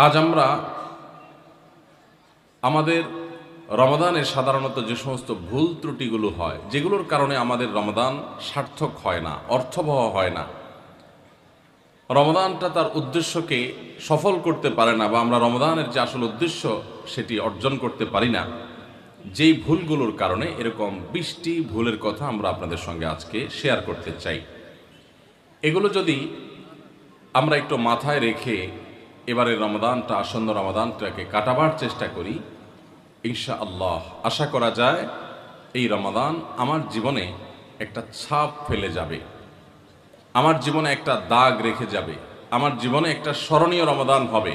আজ আমরা আমাদের রমাদানে সাধারণত যে সমস্ত ভুল ত্রুটিগুলো হয়, যেগুলোর কারণে আমাদের রমাদান সার্থক হয় না, অর্থবহ হয় না, রমাদানটা তার উদ্দেশ্যকে সফল করতে পারে না, বা আমরা রমাদানের যে আসল উদ্দেশ্য সেটি অর্জন করতে পারি না, যেই ভুলগুলোর কারণে এরকম 20টি ভুলের কথা আমরা আপনাদের সঙ্গে আজকে শেয়ার করতে চাই। এগুলো যদি আমরা একটু মাথায় রেখে এবারের রমাদানটা, আসন্ন রমাদানটাকে কাটাবার চেষ্টা করি, ইনশাআল্লাহ আশা করা যায় এই রমাদান আমার জীবনে একটা ছাপ ফেলে যাবে, আমার জীবনে একটা দাগ রেখে যাবে, আমার জীবনে একটা স্মরণীয় রমাদান হবে,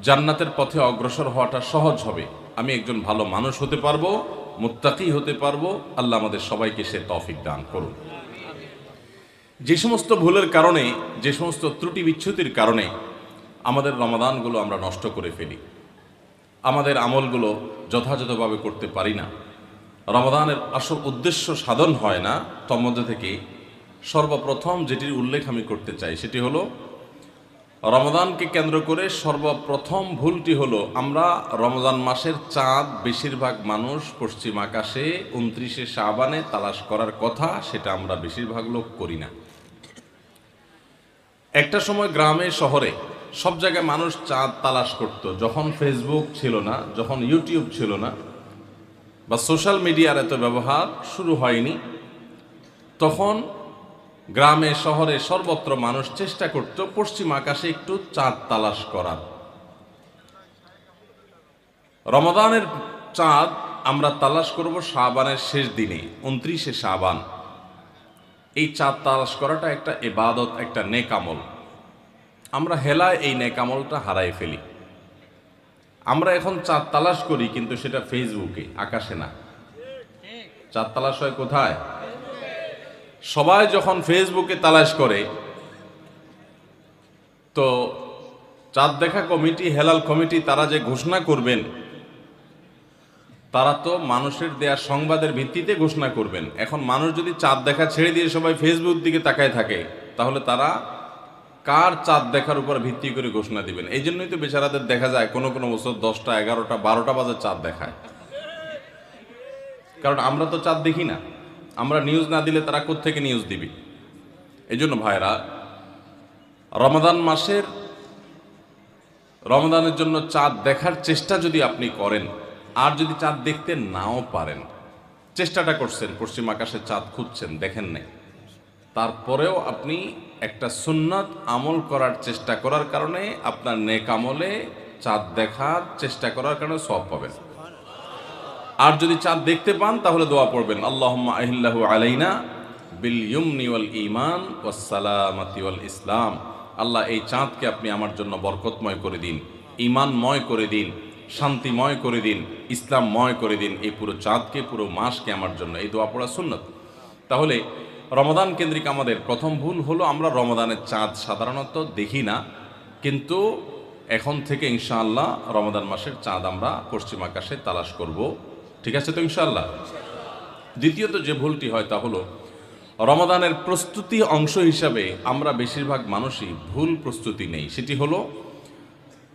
জান্নাতের পথে অগ্রসর হওয়াটা সহজ হবে, আমি একজন ভালো মানুষ হতে পারবো, মুত্তাকি হতে পারবো। আল্লাহ আমাদের সবাইকে সে তৌফিক দান করুন। যে সমস্ত ভুলের কারণে, যে সমস্ত ত্রুটি বিচ্যুতির কারণে আমাদের রমাদানগুলো আমরা নষ্ট করে ফেলি, আমাদের আমলগুলো যথাযথভাবে করতে পারি না, রমাদানের আসল উদ্দেশ্য সাধন হয় না, তার মধ্যে থেকে সর্বপ্রথম যেটির উল্লেখ আমি করতে চাই সেটি হলো, রমাদানকে কেন্দ্র করে সর্বপ্রথম ভুলটি হলো, আমরা রমজান মাসের চাঁদ বেশিরভাগ মানুষ পশ্চিম আকাশে 29শে শাবানে তালাশ করার কথা, সেটা আমরা বেশিরভাগ লোক করি না। একটা সময় গ্রামে শহরে সব জায়গায় মানুষ চাঁদ তালাশ করত, যখন ফেসবুক ছিল না, যখন ইউটিউব ছিল না, বা সোশ্যাল মিডিয়ার এত ব্যবহার শুরু হয়নি, তখন গ্রামে শহরে সর্বত্র মানুষ চেষ্টা করত পশ্চিম আকাশে একটু চাঁদ তালাশ করার। রমাদানের চাঁদ আমরা তালাশ করব শাবানের শেষ দিনে, 29শে শাবান। এই চাঁদ তালাশ করাটা একটা ইবাদত, একটা নেক আমল। আমরা হেলায় এই নেক আমলটা হারাই ফেলি। আমরা এখন চাঁদ তালাশ করি, কিন্তু সেটা ফেসবুকে, আকাশে না। চাঁদ তালাশ হয় কোথায়? সবাই যখন ফেসবুকে তালাশ করে, তো চাঁদ দেখা কমিটি, হেলাল কমিটি, তারা যে ঘোষণা করবেন, তারা তো মানুষের দেয়া সংবাদের ভিত্তিতে ঘোষণা করবেন। এখন মানুষ যদি চাঁদ দেখা ছেড়ে দিয়ে সবাই ফেসবুক দিকে তাকায় থাকে, তাহলে তারা কার চাঁদ দেখার উপর ভিত্তি করে ঘোষণা দিবেন? এই জন্যই তো বেচারাদের দেখা যায় কোনো কোনো বছর 10টা, 11টা, 12টা বাজে চাঁদ দেখায়। কারণ আমরা তো চাঁদ দেখি না, আমরা নিউজ না দিলে তারা কোত্থেকে নিউজ দিবে? এই জন্য ভাইরা, রমাদান মাসের, রমাদানের জন্য চাঁদ দেখার চেষ্টা যদি আপনি করেন, আর যদি চাঁদ দেখতে নাও পারেন, চেষ্টাটা করছেন, পশ্চিম আকাশে চাঁদ খুঁজছেন, দেখেন নাই, তারপরেও আপনি একটা সুন্নাত আমল করার চেষ্টা করার কারণে আপনার নেক আমলে চাঁদ দেখার চেষ্টা করার কারণে সওয়াব পাবেন। আর যদি চাঁদ দেখতে পান, তাহলে দোয়া পড়বেন, আল্লাহুম্মা আহিল্লাহু আলাইনা বিল ইয়ুমনি ওয়াল ঈমান ওয়াস সালামাতি ওয়াল ইসলাম। আল্লাহ, এই চাঁদকে আপনি আমার জন্য বরকতময় করে দিন, ঈমানময় করে দিন, শান্তিময় করে দিন, ইসলামময় করে দিন। এই পুরো চাঁদকে, পুরো মাসকে আমার জন্য, এই দোয়া পড়া সুন্নত। তাহলে রমাদান কেন্দ্রিক আমাদের প্রথম ভুল হলো, আমরা রমাদানের চাঁদ সাধারণত দেখি না, কিন্তু এখন থেকে ইনশাআল্লাহ রমাদান মাসের চাঁদ আমরা পশ্চিম আকাশে তালাশ করব। ঠিক আছে তো ইনশাআল্লাহ? দ্বিতীয়ত যে ভুলটি হয় তা হলো, রমাদানের প্রস্তুতি অংশ হিসাবে আমরা বেশিরভাগ মানুষই ভুল প্রস্তুতি নেই। সেটি হলো,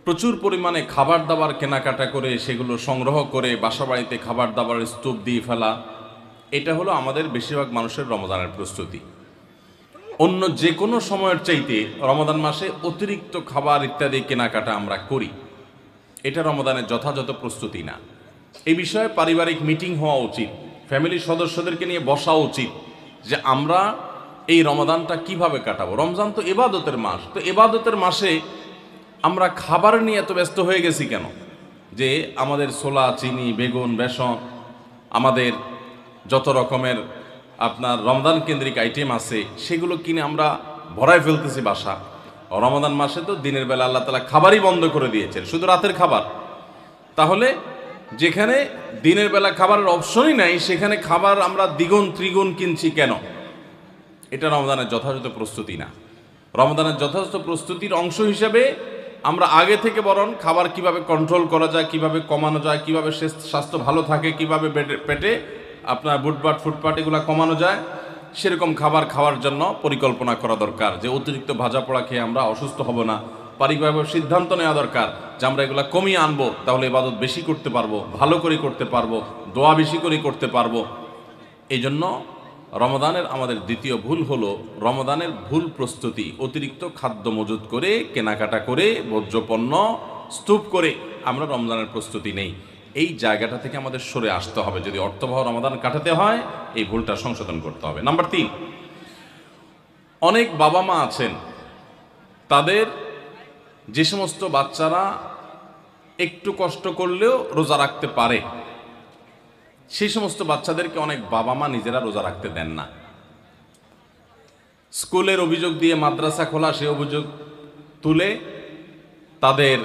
প্রচুর পরিমাণে খাবার দাবার কেনাকাটা করে, সেগুলো সংগ্রহ করে বাসা বাড়িতে খাবার দাবার স্তূপ দিয়ে ফেলা। এটা হলো আমাদের বেশিরভাগ মানুষের রমাদানের প্রস্তুতি। অন্য যে কোনো সময়ের চাইতে রমাদান মাসে অতিরিক্ত খাবার ইত্যাদি কেনাকাটা আমরা করি, এটা রমাদানের যথাযথ প্রস্তুতি না। এই বিষয়ে পারিবারিক মিটিং হওয়া উচিত, ফ্যামিলির সদস্যদেরকে নিয়ে বসা উচিত, যে আমরা এই রমাদানটা কিভাবে কাটাবো। রমজান তো ইবাদতের মাস, তো ইবাদতের মাসে আমরা খাবার নিয়ে এত ব্যস্ত হয়ে গেছি কেন? যে আমাদের ছোলা, চিনি, বেগুন, বেসন, আমাদের যত রকমের আপনার রমজান কেন্দ্রিক আইটেম আছে, সেগুলো কিনে আমরা ভরায় ফেলতেছি বাসা। রমাদান মাসে তো দিনের বেলা আল্লাহ তাআলা খাবারই বন্ধ করে দিয়েছেন, শুধু রাতের খাবার। তাহলে যেখানে দিনের বেলা খাবারের অপশনই নাই, সেখানে খাবার আমরা দ্বিগুণ ত্রিগুণ কিনছি কেন? এটা রমজানের যথাযথ প্রস্তুতি না। রমজানের যথাযথ প্রস্তুতির অংশ হিসেবে আমরা আগে থেকে বরং খাবার কিভাবে কন্ট্রোল করা যায়, কিভাবে কমানো যায়, কিভাবে স্বাস্থ্য ভালো থাকে, কিভাবে পেটে আপনার বুটপাট ফুটপাট এগুলো কমানো যায়, সেরকম খাবার খাওয়ার জন্য পরিকল্পনা করা দরকার। যে অতিরিক্ত ভাজা পোড়া খেয়ে আমরা অসুস্থ হব না, পারিবারিক সিদ্ধান্ত নেওয়া দরকার যে আমরা এগুলা কমিয়ে আনবো, তাহলে ইবাদত বেশি করতে পারবো, ভালো করে করতে পারবো, দোয়া বেশি করে করতে পারবো। এই জন্য রমদানের আমাদের দ্বিতীয় ভুল হলো রমদানের ভুল প্রস্তুতি। অতিরিক্ত খাদ্য মজুত করে, কেনাকাটা করে, ভোজ্যপণ্য স্তূপ করে আমরা রমজানের প্রস্তুতি নেই। এই জায়গাটা থেকে আমাদের সরে আসতে হবে। যদি অর্থবহ রমদান কাটাতে হয়, এই ভুলটা সংশোধন করতে হবে। নাম্বার 3, অনেক বাবা মা আছেন, তাদের যে সমস্ত বাচ্চারা একটু কষ্ট করলেও রোজা রাখতে পারে, সেই সমস্ত বাচ্চাদেরকে অনেক বাবা মা নিজেরা রোজা রাখতে দেন না। স্কুলের অভিযোগ দিয়ে মাদ্রাসা খোলা, সে অভিযোগ তুলে, তাদের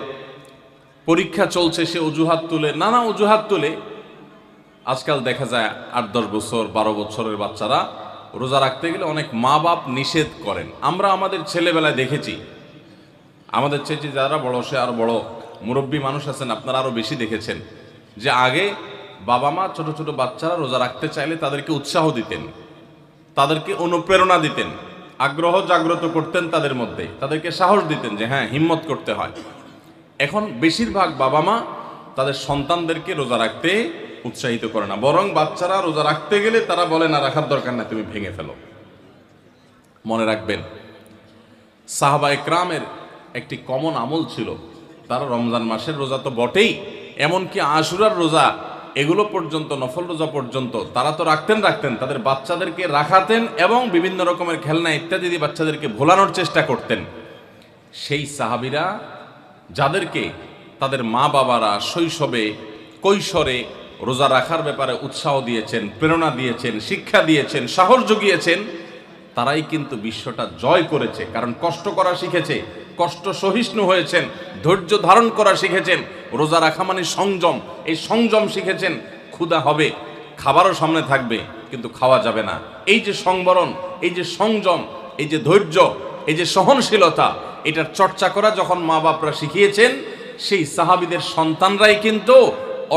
পরীক্ষা চলছে সে অজুহাত তুলে, নানা অজুহাত তুলে আজকাল দেখা যায় 8-10 বছর 12 বছরের বাচ্চারা রোজা রাখতে গেলে অনেক মা বাপ নিষেধ করেন। আমরা আমাদের ছেলেবেলায় দেখেছি, আমাদের চেয়ে যারা বড়, সে আরো বড় মুরব্বী মানুষ আছেন, আপনারা আরো বেশি দেখেছেন, যে আগে বাবা মা ছোট ছোট বাচ্চারা রোজা রাখতে চাইলে তাদেরকে উৎসাহ দিতেন, তাদেরকে অনুপ্রেরণা দিতেন, আগ্রহ জাগ্রত করতেন তাদের মধ্যে, তাদেরকে সাহস দিতেন যে হ্যাঁ, হিম্মত করতে হয়। এখন বেশিরভাগ বাবা মা তাদের সন্তানদেরকে রোজা রাখতে উৎসাহিত করে না, বরং বাচ্চারা রোজা রাখতে গেলে তারা বলে না, রাখার দরকার না, তুমি ভেঙে ফেলো। মনে রাখবেন, সাহাবা একরামের একটি কমন আমল ছিল, তারা রমজান মাসের রোজা তো বটেই, এমনকি আশুরার রোজা, এগুলো পর্যন্ত, নফল রোজা পর্যন্ত তারা তো রাখতেন, তাদের বাচ্চাদেরকে রাখাতেন এবং বিভিন্ন রকমের খেলনা ইত্যাদি দিয়ে বাচ্চাদেরকে ভোলানোর চেষ্টা করতেন। সেই সাহাবীরা যাদেরকে তাদের মা বাবারা শৈশবে, কৈশোরে রোজা রাখার ব্যাপারে উৎসাহ দিয়েছেন, প্রেরণা দিয়েছেন, শিক্ষা দিয়েছেন, সাহস জুগিয়েছেন, তারাই কিন্তু বিশ্বটা জয় করেছে। কারণ কষ্ট করা শিখেছে, কষ্ট সহিষ্ণু হয়েছেন, ধৈর্য ধারণ করা শিখেছেন। রোজা রাখা মানে সংযম, এই সংযম শিখেছেন। ক্ষুধা হবে, খাবারও সামনে থাকবে, কিন্তু খাওয়া যাবে না। এই যে সংবরণ, এই যে সংযম, এই যে ধৈর্য, এই যে সহনশীলতা, এটার চর্চা করা যখন মা বাপরা শিখিয়েছেন, সেই সাহাবীদের সন্তানরাই কিন্তু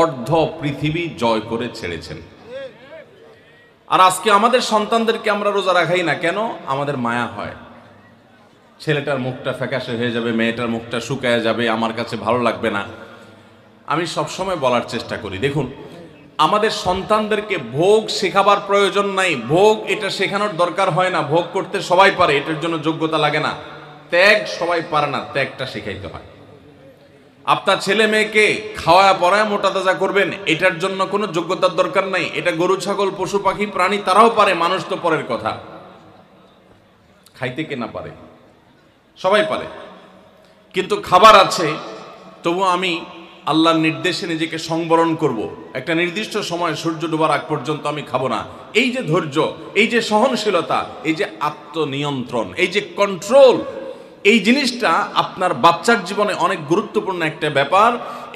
অর্ধ পৃথিবী জয় করে ছেড়েছেন। আর আজকে আমাদের সন্তানদেরকে আমরা রোজা রাখাই না কেন? আমাদের মায়া হয়, ছেলেটার মুখটা ফ্যাকাশে হয়ে যাবে, মেয়েটার মুখটা শুকায় যাবে, আমার কাছে ভালো লাগবে না। আমি সবসময় বলার চেষ্টা করি, দেখুন, আমাদের সন্তানদেরকে ভোগ শেখাবার প্রয়োজন নাই, ভোগ এটা শেখানোর দরকার হয় না। ভোগ করতে সবাই পারে, এটার জন্য যোগ্যতা লাগে না। ত্যাগ সবাই পারে না, ত্যাগটা শেখাইতে হয়। আপনার ছেলে মেয়েকে খাওয়া পড়ায় মোটা তাজা করবেন, এটার জন্য কোনো যোগ্যতার দরকার নাই। এটা গরু ছাগল পশু পাখি প্রাণী তারাও পারে, মানুষ তো পরের কথা। খাইতে কে না পারে? সবাই পারে। কিন্তু খাবার আছে, তবু আমি আল্লাহর নির্দেশে নিজেকে সংবরণ করব। একটা নির্দিষ্ট সময় সূর্য ডোবার আগ পর্যন্ত আমি খাবো না। এই যে ধৈর্য, এই যে সহনশীলতা, এই যে আত্মনিয়ন্ত্রণ, এই যে কন্ট্রোল, এই জিনিসটা আপনার বাচ্চার জীবনে অনেক গুরুত্বপূর্ণ একটা ব্যাপার।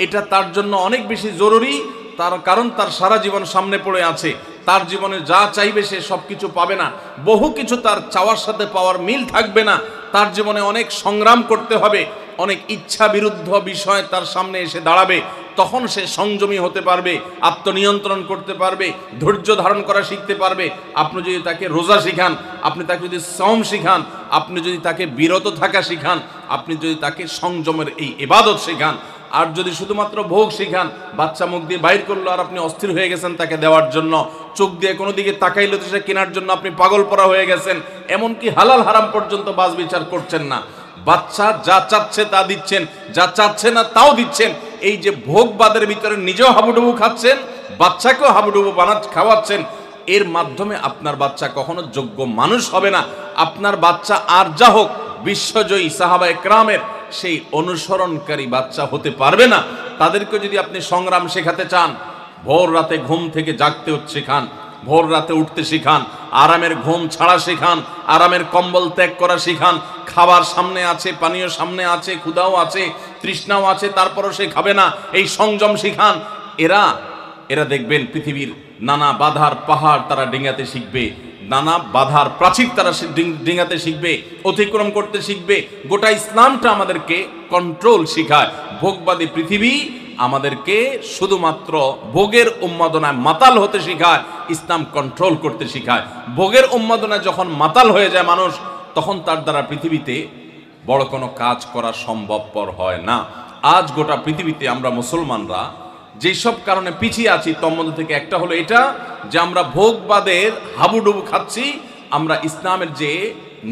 এটা তার জন্য অনেক বেশি জরুরি, তার কারণ তার সারা জীবন সামনে পড়ে আছে। তার জীবনে যা চাইবে সে সব কিছু পাবে না, বহু কিছু তার চাওয়ার সাথে পাওয়ার মিল থাকবে না। তার জীবনে অনেক সংগ্রাম করতে হবে, অনেক ইচ্ছা বিরুদ্ধ বিষয় তার সামনে এসে দাঁড়াবে। তখন সে সংযমী হতে পারবে, আত্মনিয়ন্ত্রণ করতে পারবে, ধৈর্য ধারণ করা শিখতে পারবে। আপনি যদি তাকে রোজা শিখান, আপনি তাকে যদি সওম শিখান, আপনি যদি তাকে বিরত থাকা শিখান, আপনি যদি তাকে সংযমের এই ইবাদত শিখান, আর যদি শুধুমাত্র ভোগ শিখান, বাচ্চা মুখ দিয়ে বাইর করলো আর আপনি অস্থির হয়ে গেছেন তাকে দেওয়ার জন্য, চোখ দিয়ে কোনো দিকে তাকাইলে তো সে কেনার জন্য আপনি পাগল পরা হয়ে গেছেন, এমনকি হালাল হারাম পর্যন্ত বাজ বিচার করছেন না। বাচ্চা যা চাচ্ছে তা দিচ্ছেন, যা চাচ্ছে না তাও দিচ্ছেন। এই যে ভোগবাদের ভিতরে নিজেও হাবুডুবু খাচ্ছেন, বাচ্চাকেও হাবুডুবু খাওয়াচ্ছেন, এর মাধ্যমে আপনার বাচ্চা কখনো যোগ্য মানুষ হবে না। আপনার বাচ্চা আর যা হোক, বিশ্বজয়ী সাহাবা একরামের সেই অনুসরণকারী বাচ্চা হতে পারবে না। তাদেরকে যদি আপনি সংগ্রাম শেখাতে চান, ভোর রাতে ঘুম থেকে জাগতে শেখান, ভোর রাতে উঠতে শিখান, আরামের ঘুম ছাড়া শিখান, আরামের কম্বল ত্যাগ করা শিখান। খাবার সামনে আছে, পানীয় সামনে আছে, ক্ষুধাও আছে, তৃষ্ণাও আছে, তারপরও সে খাবে না, এই সংযম শিখান। এরা দেখবেন পৃথিবীর নানা বাধার পাহাড় তারা ডিঙাতে শিখবে, নানা বাধার প্রাচীর তারা ডিঙাতে শিখবে, অতিক্রম করতে শিখবে। গোটা ইসলামটা আমাদেরকে কন্ট্রোল শিখায়। ভোগবাদী পৃথিবী আমাদেরকে শুধুমাত্র ভোগের উন্মাদনায় মাতাল হতে শিখায়, ইসলাম কন্ট্রোল করতে শিখায়। ভোগের উন্মাদনায় যখন মাতাল হয়ে যায় মানুষ, তখন তার দ্বারা পৃথিবীতে বড় কোনো কাজ করা সম্ভবপর হয় না। আজ গোটা পৃথিবীতে আমরা মুসলমানরা যেসব কারণে পিছিয়ে আছি তোর মধ্যে থেকে একটা হলো এটা যে আমরা ভোগবাদের হাবুডুবু খাচ্ছি। আমরা ইসলামের যে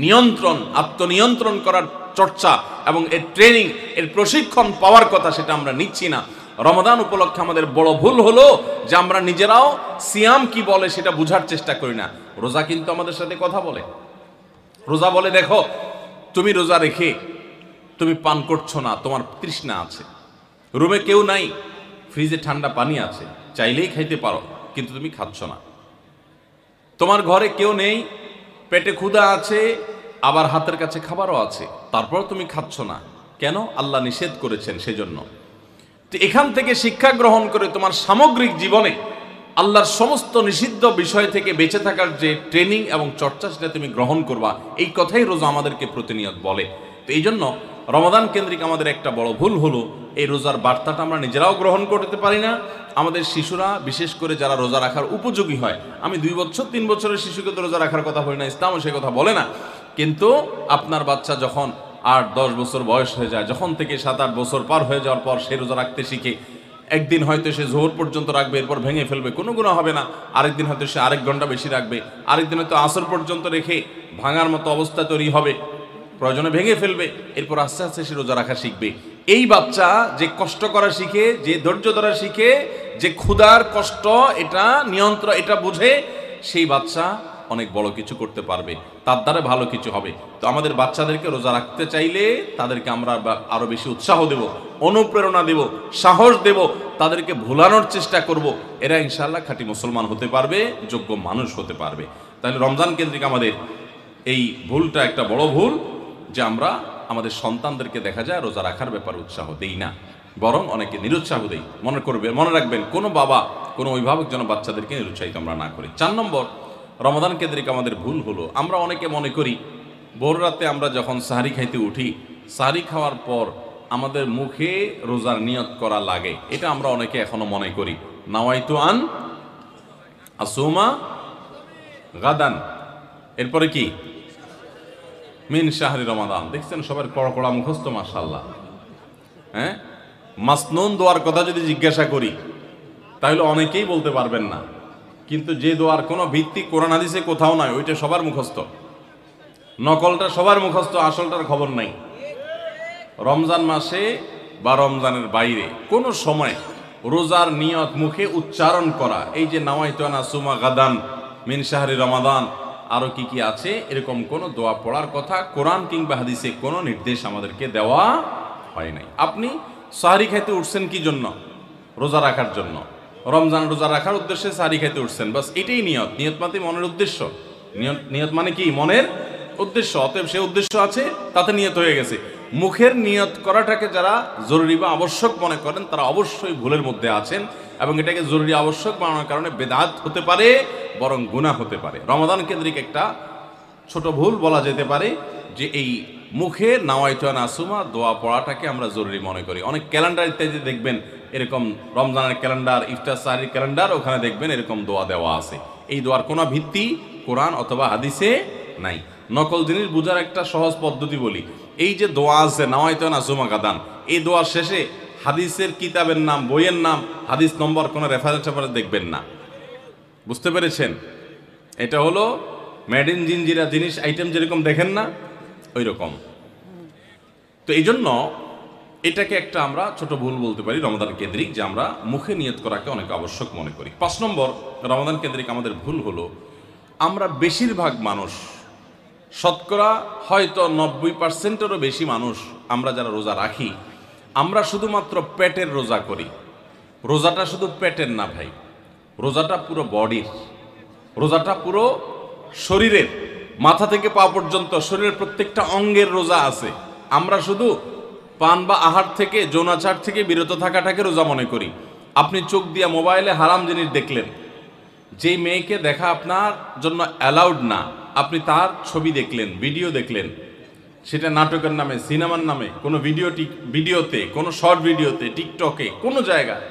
নিয়ন্ত্রণ, আত্মনিয়ন্ত্রণ করার চর্চা এবং এর ট্রেনিং, এর প্রশিক্ষণ পাওয়ার কথা সেটা আমরা নিচ্ছি না। রমাদান উপলক্ষে আমাদের বড় ভুল হলো যে আমরা নিজেরাও সিয়াম কি বলে সেটা বুঝার চেষ্টা করি না। রোজা কিন্তু আমাদের সাথে কথা বলে। রোজা বলে, দেখো তুমি রোজা রেখে তুমি পান করছো না, তোমার তৃষ্ণা আছে, রুমে কেউ নাই, ফ্রিজে ঠান্ডা পানি আছে, চাইলেই খাইতে পারো কিন্তু তুমি খাচ্ছ না। তোমার ঘরে কেউ নেই, পেটে ক্ষুধা আছে, আবার হাতের কাছে খাবারও আছে, তারপর তুমি খাচ্ছ না কেন? আল্লাহ নিষেধ করেছেন সেজন্য। তো এখান থেকে শিক্ষা গ্রহণ করে তোমার সামগ্রিক জীবনে আল্লাহর সমস্ত নিষিদ্ধ বিষয় থেকে বেঁচে থাকার যে ট্রেনিং এবং চর্চা সেটা তুমি গ্রহণ করবা, এই কথাই রোজা আমাদেরকে প্রতিনিয়ত বলে। তো এই জন্য রমাদান কেন্দ্রিক আমাদের একটা বড় ভুল হলো এই রোজার বার্তাটা আমরা নিজেরাও গ্রহণ করতে পারি না। আমাদের শিশুরা, বিশেষ করে যারা রোজা রাখার উপযোগী হয়, আমি 2 বছর 3 বছরের শিশুকে তো রোজা রাখার কথা বলি না, ইসলামও সে কথা বলে না, কিন্তু আপনার বাচ্চা যখন 8-10 বছর বয়স হয়ে যায়, যখন থেকে 7-8 বছর পার হয়ে যাওয়ার পর সে রোজা রাখতে শিখে, একদিন হয়তো সে জোহর পর্যন্ত রাখবে, এরপর ভেঙে ফেলবে, কোনো গুনাহ হবে না। আরেকদিন হয়তো সে আরেক ঘন্টা বেশি রাখবে, আরেকদিন হয়তো আসর পর্যন্ত রেখে ভাঙার মতো অবস্থা তৈরি হবে, প্রয়োজনে ভেঙে ফেলবে, এরপর আস্তে আস্তে সে রোজা রাখা শিখবে। এই বাচ্চা যে কষ্ট করা শিখে, যে ধৈর্য ধরা শিখে, যে ক্ষুধার কষ্ট এটা নিয়ন্ত্রণ এটা বুঝে, সেই বাচ্চা অনেক বড় কিছু করতে পারবে, তার দ্বারা ভালো কিছু হবে। তো আমাদের বাচ্চাদেরকে রোজা রাখতে চাইলে তাদেরকে আমরা আরো বেশি উৎসাহ দেব, অনুপ্রেরণা দেব, সাহস দেব, তাদেরকে ভুলানোর চেষ্টা করব। এরা ইনশাআল্লাহ খাঁটি মুসলমান হতে পারবে, যোগ্য মানুষ হতে পারবে। তাহলে রমজান কেন্দ্রিক আমাদের এই ভুলটা একটা বড় ভুল যে আমরা আমাদের সন্তানদেরকে দেখা যায় রোজা রাখার ব্যাপারে উৎসাহ দেই না, বরং অনেকে নিরুৎসাহ দেই। মনে রাখবেন, কোনো বাবা, কোনো অভিভাবক যেন বাচ্চাদেরকে নিরুৎসাহিত আমরা না করি। 4 নম্বর রমাদান কেন্দ্রিক আমাদের ভুল হলো আমরা অনেকে মনে করি ভোর রাতে আমরা যখন সাহারি খাইতে উঠি, সাহারি খাওয়ার পর আমাদের মুখে রোজার নিয়ত করা লাগে। এটা আমরা অনেকে এখনো মনে করি, নাওয়াইতু আন আসুমা গাদান, এরপরে কি মিন শাহরি রমাদান। দেখছেন সবার কড়া মুখস্থ, মাশাআল্লাহ। হ্যাঁ, মাসনুন দোয়ার কথা যদি জিজ্ঞাসা করি তাহলে অনেকেই বলতে পারবেন না, কিন্তু যে দোয়ার কোনো ভিত্তি কোরআন হাদিসে কোথাও নাই, ওইটা সবার মুখস্থ। নকলটা সবার মুখস্থ, আসলটার খবর নাই। রমজান মাসে বা রমজানের বাইরে কোনো সময় রোজার নিয়ত মুখে উচ্চারণ করা, এই যে নাওয়াইতু আন আসুমা গাদান মিন শাহরি রমাদান, আরো কি কি আছে, এরকম কোনো দোয়া পড়ার কথা কোরআন কিংবা হাদিসে কোনো নির্দেশ আমাদেরকে দেওয়া হয় নাই। আপনি সাহরি খাইতে উঠছেন কি জন্য? রোজা রাখার জন্য। রমজান রোজা রাখার উদ্দেশ্যে সাহরি খাইতে উঠছেন, বাস এটাই নিয়ত। নিয়ত মানে মনের উদ্দেশ্য, নিয়ত মানে কি? মনের উদ্দেশ্য। অতএব সে উদ্দেশ্য আছে, তাতে নিয়ত হয়ে গেছে। মুখের নিয়ত করাটাকে যারা জরুরি বা আবশ্যক মনে করেন তারা অবশ্যই ভুলের মধ্যে আছেন, এবং এটাকে জরুরি আবশ্যক বানানোর কারণে বেদাত হতে পারে, বরং গুনাহ হতে পারে। রমাদান কেন্দ্রিক একটা ছোট ভুল বলা যেতে পারে যে এই মুখে নাওয়াইতু আন আসুমা দোয়া পড়াটাকে আমরা জরুরি মনে করি। অনেক ক্যালেন্ডার ইত্যাদি দেখবেন এরকম, রমজানের ক্যালেন্ডার, ইফতার সাহরির ক্যালেন্ডার, ওখানে দেখবেন এরকম দোয়া দেওয়া আছে। এই দোয়ার কোনো ভিত্তি কোরআন অথবা হাদিসে নাই। নকল জিনিস বোঝার একটা সহজ পদ্ধতি বলি, এই যে দোয়া আছে নাওয়াইতু আন আসুমা গাদান, এই দোয়ার শেষে হাদিসের কিতাবের নাম, বইয়ের নাম, হাদিস নম্বর, কোনো রেফারেন্স দেখবেন না। বুঝতে পেরেছেন? এটা হলো মেড ইন জিনজিরা জিনিস আইটেম যেরকম দেখেন না, ওই রকম। তো এই জন্য এটাকে একটা আমরা ছোট ভুল বলতে পারি রমাদান কেন্দ্রিক, যে আমরা মুখে নিয়ত করাকে অনেক আবশ্যক মনে করি। 5 নম্বর রমাদান কেন্দ্রিক আমাদের ভুল হলো আমরা বেশিরভাগ মানুষ, শতকরা হয়তো 90%-এরও বেশি মানুষ আমরা যারা রোজা রাখি, আমরা শুধুমাত্র পেটের রোজা করি। রোজাটা শুধু পেটের না ভাই, রোজাটা পুরো বডির, রোজাটা পুরো শরীরের, মাথা থেকে পা পর্যন্ত শরীরের প্রত্যেকটা অঙ্গের রোজা আছে। আমরা শুধু পান বা আহার থেকে, যৌনাচার থেকে বিরত থাকাটাকে রোজা মনে করি। আপনি চোখ দিয়া মোবাইলে হারাম জিনিস দেখলেন, যেই মেয়েকে দেখা আপনার জন্য অ্যালাউড না, আপনি তার ছবি দেখলেন, ভিডিও দেখলেন, সেটা নাটকের নামে, সিনেমার নামে, কোনো ভিডিওতে, কোনো শর্ট ভিডিওতে, টিকটকে, কোনো জায়গায়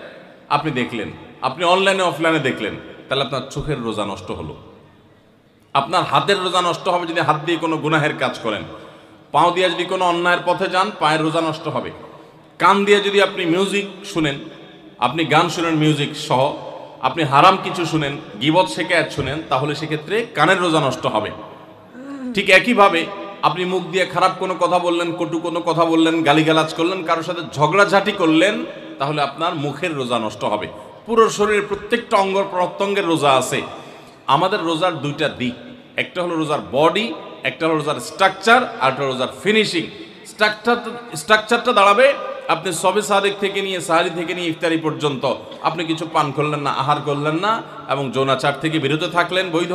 আপনি দেখলেন, আপনি অনলাইনে অফলাইনে দেখলেন, তাহলে আপনার চোখের রোজা নষ্ট হলো। আপনার হাতের রোজা নষ্ট হবে যদি হাত দিয়ে কোনো গুনাহের কাজ করেন। পাও দিয়ে যদি কোনো অন্যায়ের পথে যান, পায়ের রোজা নষ্ট হবে। কান দিয়ে যদি আপনি মিউজিক শুনেন, আপনি গান শুনেন মিউজিক সহ, আপনি হারাম কিছু শুনেন, গীবত শিকায়াত শুনেন, তাহলে সেক্ষেত্রে কানের রোজা নষ্ট হবে। ঠিক একইভাবে আপনি মুখ দিয়ে খারাপ কোনো কথা বললেন, কটু কোনো কথা বললেন, গালিগালাজ করলেন, কারোর সাথে ঝগড়াঝাটি করলেন, তাহলে আপনার মুখের রোজা নষ্ট হবে। পুরো শরীরের প্রত্যেকটা অঙ্গ প্রত্যঙ্গের রোজা আছে। আমাদের রোজার দুইটা দিক, একটা হলো রোজার বডি, একটা হলো রোজার স্ট্রাকচার, আর একটা রোজার ফিনিশিং। স্ট্রাকচারটা দাঁড়াবে আপনি সবে সাদেক থেকে নিয়ে সাহারি থেকে নিয়ে ইফতারি পর্যন্ত আপনি কিছু পান করলেন না, আহার করলেন না, এবং যৌনাচার থেকে বিরত থাকলেন, বৈধ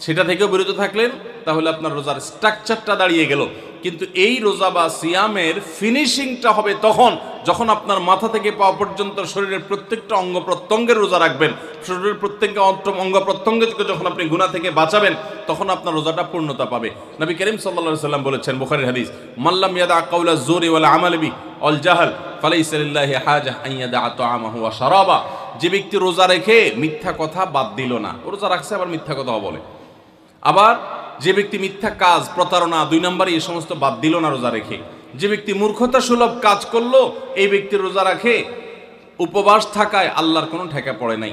সেটা থেকেও বিরত থাকলেন, তাহলে আপনার রোজার স্ট্রাকচারটা দাঁড়িয়ে গেল। কিন্তু এই রোজা বা সিয়ামের ফিনিশিংটা হবে তখন যখন আপনার মাথা থেকে পা পর্যন্ত শরীরের প্রত্যেকটা অঙ্গ প্রত্যঙ্গের রোজা রাখবেন। শরীরের প্রত্যেকটা অঙ্গ প্রত্যঙ্গকে যখন আপনি গুনাহ থেকে বাঁচাবেন, তখন আপনার রোজাটা পূর্ণতা পাবে। নবী করিম সাল্লাল্লাহু আলাইহি সাল্লাম বলেছেন, বুখারীর হাদিস, মাল্লাম ইয়াদা কাওলা যুরি ওয়াল আমাল বি ওয়াল জাহল ফালাইসা লিল্লাহি হাজা আন ইয়াদা তাআমাহু ওয়া শারাবা। যে ব্যক্তি রোজা রেখে মিথ্যা কথা বাদ দিল না, রোজা রাখছে আবার মিথ্যা কথা বলে, আবার যে ব্যক্তি মিথ্যা কাজ, প্রতারণা, 2 নম্বরে এই সমস্ত বাদ দিল না রোজা রেখে, যে ব্যক্তি মূর্খতা সুলভ কাজ করলো, এই ব্যক্তির রোজা রাখে উপবাস থাকায় আল্লাহর কোনো ঠেকা পড়ে নাই,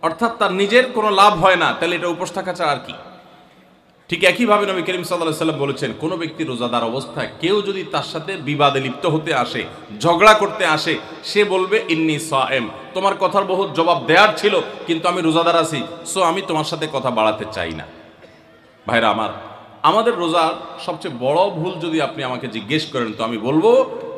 অর্থাৎ তার নিজের কোনো লাভ হয় না, তাহলে এটা উপবাস থাকা ছাড়া আর কি। ঠিক একইভাবে নবী করিম সাল্লাল্লাহু আলাইহি সাল্লাম বলেছেন, কোনো ব্যক্তি রোজাদার অবস্থায় কেউ যদি তার সাথে বিবাদে লিপ্ত হতে আসে, ঝগড়া করতে আসে, সে বলবে ইন্নী সায়েম, তোমার কথার বহুত জবাব দেওয়ার ছিল, কিন্তু আমি রোজাদার আছি, সো আমি তোমার সাথে কথা বাড়াতে চাই না। ভাইরা আমার, আমাদের রোজার সবচেয়ে বড় ভুল যদি আপনি আমাকে জিজ্ঞেস করেন, তো আমি বলবো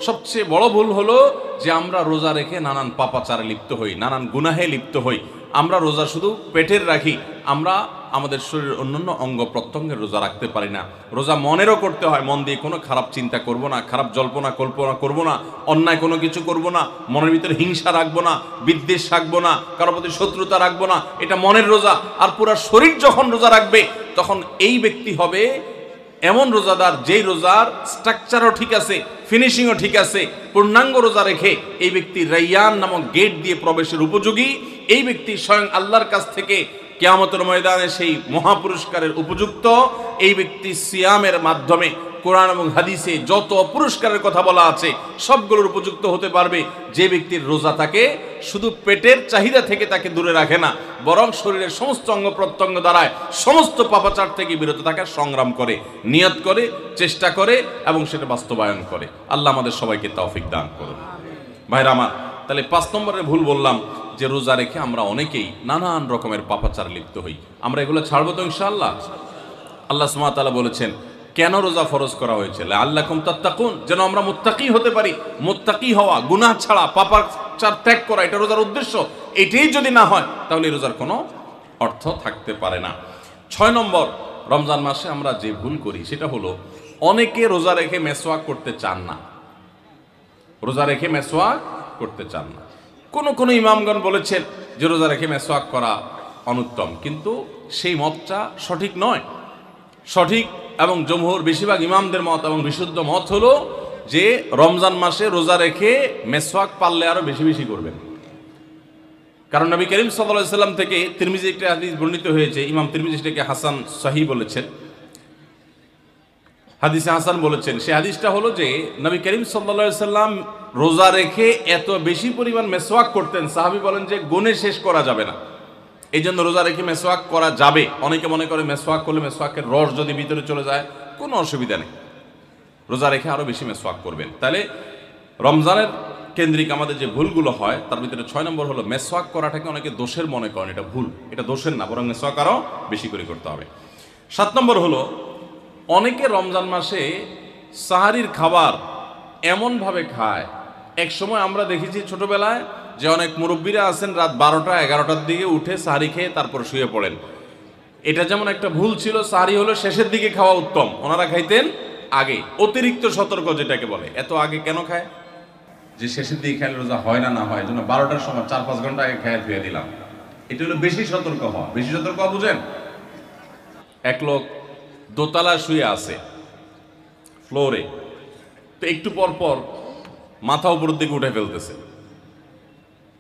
সবচেয়ে বড় ভুল হলো যে আমরা রোজা রেখে নানান পাপাচারে লিপ্ত হই, নানান গুনাহে লিপ্ত হই। আমরা রোজা শুধু পেটের রাখি, আমরা আমাদের শরীরের অন্যান্য অঙ্গ প্রত্যঙ্গের রোজা রাখতে পারি না। রোজা মনেরও করতে হয়, মন দিয়ে কোনো খারাপ চিন্তা করব না, খারাপ জল্পনা কল্পনা করব না, অন্যায় কোনো কিছু করব না, মনের ভিতরে হিংসা রাখবো না, বিদ্বেষ রাখবো না, কারোর প্রতি শত্রুতা রাখবো না, এটা মনের রোজা। আর পুরা শরীর যখন রোজা রাখবে, তখন এই ব্যক্তি হবে এমন রোজাদার যেই রোজার স্ট্রাকচারও ঠিক আছে, ফিনিশিংও ঠিক আছে, পূর্ণাঙ্গ রোজা রেখে এই ব্যক্তি রাইয়ান নামক গেট দিয়ে প্রবেশের উপযোগী। এই ব্যক্তি স্বয়ং আল্লাহর কাছ থেকে কিয়ামতের ময়দানে সেই মহাপুরস্কারের উপযুক্ত। এই ব্যক্তি সিয়ামের মাধ্যমে কোরআন এবং হাদিসে যত পুরস্কারের কথা বলা আছে সবগুলোর উপযুক্ত হতে পারবে। যে ব্যক্তির রোজা তাকে শুধু পেটের চাহিদা থেকে তাকে দূরে রাখে না, বরং শরীরের সমস্ত অঙ্গ প্রত্যঙ্গ দ্বারায় সমস্ত পাপাচার থেকে বিরত থাকার সংগ্রাম করে, নিয়ত করে, চেষ্টা করে এবং সেটা বাস্তবায়ন করে। আল্লাহ আমাদের সবাইকে তৌফিক দান করুন। ভাইরা আমার, তাহলে 5 নম্বরের ভুল বললাম যে রোজা রেখে আমরা অনেকেই নানান রকমের পাপাচার লিপ্ত হই। আমরা এগুলো ছাড়বো তো ইনশাআল্লাহ। আল্লাহ সুবহানাহু ওয়া তাআলা বলেছেন, কেন রোজা ফরজ করা হয়েছে? লাআল্লাকুম তাত্তাকুন, যেন আমরা মুত্তাকি হতে পারি। মুত্তাকি হওয়া, গুনাহ ছাড়া, পাপাচার ত্যাগ করা, এটা রোজার উদ্দেশ্য। এটাই যদি না হয়, তাহলে রোজার কোনো অর্থ থাকতে পারে না। 6 নম্বর, রমজান মাসে আমরা যে ভুল করি সেটা হলো অনেকে রোজা রেখে মেসওয়াক করতে চান না। রোজা রেখে মেসওয়াক করতে চান না। কোন ইমামগণ বলেছেন যে রোজা রেখে মেসওয়াক করা অনুত্তম, কিন্তু সেই মতটা সঠিক নয়। সঠিক এবং জমহুর বেশিরভাগ ইমামদের মত এবং বিশুদ্ধ মত হলো যে রমজান মাসে রোজা রেখে মেসওয়াক পারলে আরো বেশি বেশি করবেন। কারণ নবী করিম সাল্লাল্লাহু আলাইহি সাল্লাম থেকে তিরমিজি একটা হাদিস বর্ণিত হয়েছে, ইমাম তিরমিজি এটাকে হাসান সহিহ বলেছেন, হাদিসে হাসান বলেছেন। সেই হাদিসটা হলো যে নবী করিম সাল্লাল্লাহু আলাইহি সাল্লাম রোজা রেখে এত বেশি পরিমাণ মেসওয়াক করতেন, সাহাবী বলেন যে গুণে শেষ করা যাবে না। এই জন্য রোজা রেখে মেসওয়াক করা যাবে। অনেকে মনে করে মেসওয়াক করলে মেসওয়াকের রস যদি ভিতরে চলে যায় কোনো অসুবিধা নেই, রোজা রেখে আরো বেশি মেসওয়াক করবেন। তাহলে রমজানের কেন্দ্রিক আমাদের যে ভুলগুলো হয় তার ভিতরে 6 নম্বর হলো মেসওয়াক করাটাকে অনেকে দোষের মনে করেন। এটা ভুল, এটা দোষের না, বরং মেসওয়াক আরো বেশি করে করতে হবে। 7 নম্বর হলো অনেকে রমজান মাসে সাহারির খাবার এমনভাবে খায়, এক সময় আমরা দেখেছি ছোটবেলায় যে অনেক মুরব্বীরা আছেন রাত 12টা 11টার দিকে উঠে সাহারি খেয়ে তারপর শুয়ে পড়েন। এটা যেমন একটা ভুল ছিল, সাহারি হলো শেষের দিকে খাওয়া উত্তম, ওনারা খাইতেন আগে। অতিরিক্ত সতর্ক যেটাকে বলে, এত আগে কেন খায়? যে শেষের দিকে খেলে রোজা হয় না, না হয়, জন্য 12টার সময় 4-5 ঘন্টা আগে খেয়ে ধুয়ে দিলাম। এটা হলো বেশি সতর্ক হওয়া। বেশি সতর্ক হওয়া বুঝেন? এক লোক দোতলা শুয়ে আছে ফ্লোরে, তো একটু পর পর মাথা উপরের দিকে উঠে ফেলতেছে।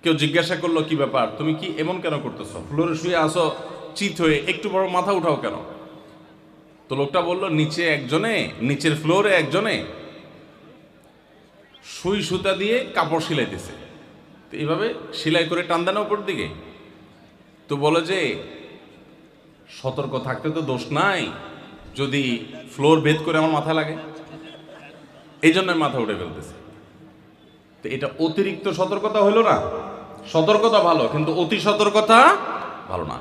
কেউ জিজ্ঞাসা করলো, কি ব্যাপার, তুমি কি এমন কেন করতেছো? ফ্লোরে শুয়ে আসো চিত হয়ে, একটু বড় মাথা উঠাও কেন? তো লোকটা বলল, নিচে একজনে, নিচের ফ্লোরে একজনে সুই সুতা দিয়ে কাপড় সিলাইতেছে, তো এইভাবে সেলাই করে টান দেন উপর দিকে, তো বলে যে সতর্ক থাকতে তো দোষ নাই, যদি ফ্লোর ভেদ করে আমার মাথায় লাগে, এই জন্য মাথা উঠে ফেলতেছে। তো এটা অতিরিক্ত সতর্কতা হইল না? সতর্কতা ভালো, কিন্তু অতি সতর্কতা ভালো না।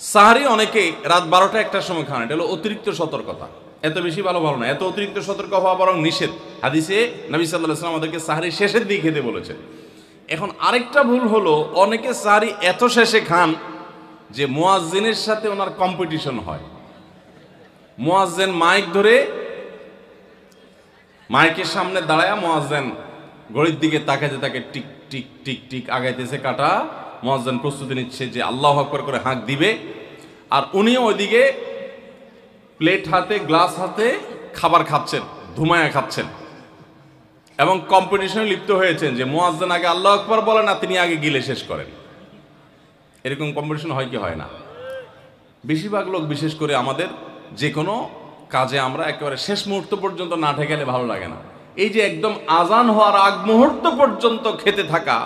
সাহারি অনেকে রাত 12টা-1টার সময় খান, এটা হলো অতিরিক্ত সতর্কতা। এত বেশি ভালো না, এত অতিরিক্ত সতর্ক হওয়া বরং নিষেধ। হাদিসে নবী সাল্লাল্লাহু আলাইহি ওয়াসাল্লাম আমাদেরকে সাহারি শেষের দিকে খেতে বলেছেন। এখন আরেকটা ভুল হলো, অনেকে সাহারি এত শেষে খান যে মুয়াজ্জিনের সাথে ওনার কম্পিটিশন হয়। মুয়াজ্জিন মাইক ধরে, মাইকের সামনে দাঁড়ায় মুয়াজ্জিন ঘড়ির দিকে তাকাইতে তাকে টিক টিক টিক টিক আগাইতেছে কাটা, মুয়াজ্জিন প্রস্তুতি নিচ্ছে যে আল্লাহু আকবার করে হাঁক দিবে, আর উনিও ওইদিকে প্লেট হাতে গ্লাস হাতে খাবার খাচ্ছেন, ধুমায়া খাচ্ছেন, এবং কম্পিটিশনে লিপ্ত হয়েছেন যে মুয়াজ্জিন আগে আল্লাহু আকবার বলে না, তিনি আগে গিলে শেষ করেন। এরকম কম্পিটিশন হয় কি হয় না? বেশিরভাগ লোক, বিশেষ করে আমাদের যে কোনো কাজে আমরা একেবারে শেষ মুহূর্ত পর্যন্ত না ঠেকালে ভালো লাগে না। এই যে একদম আজান হওয়ার আগ মুহূর্ত পর্যন্ত খেতে থাকা,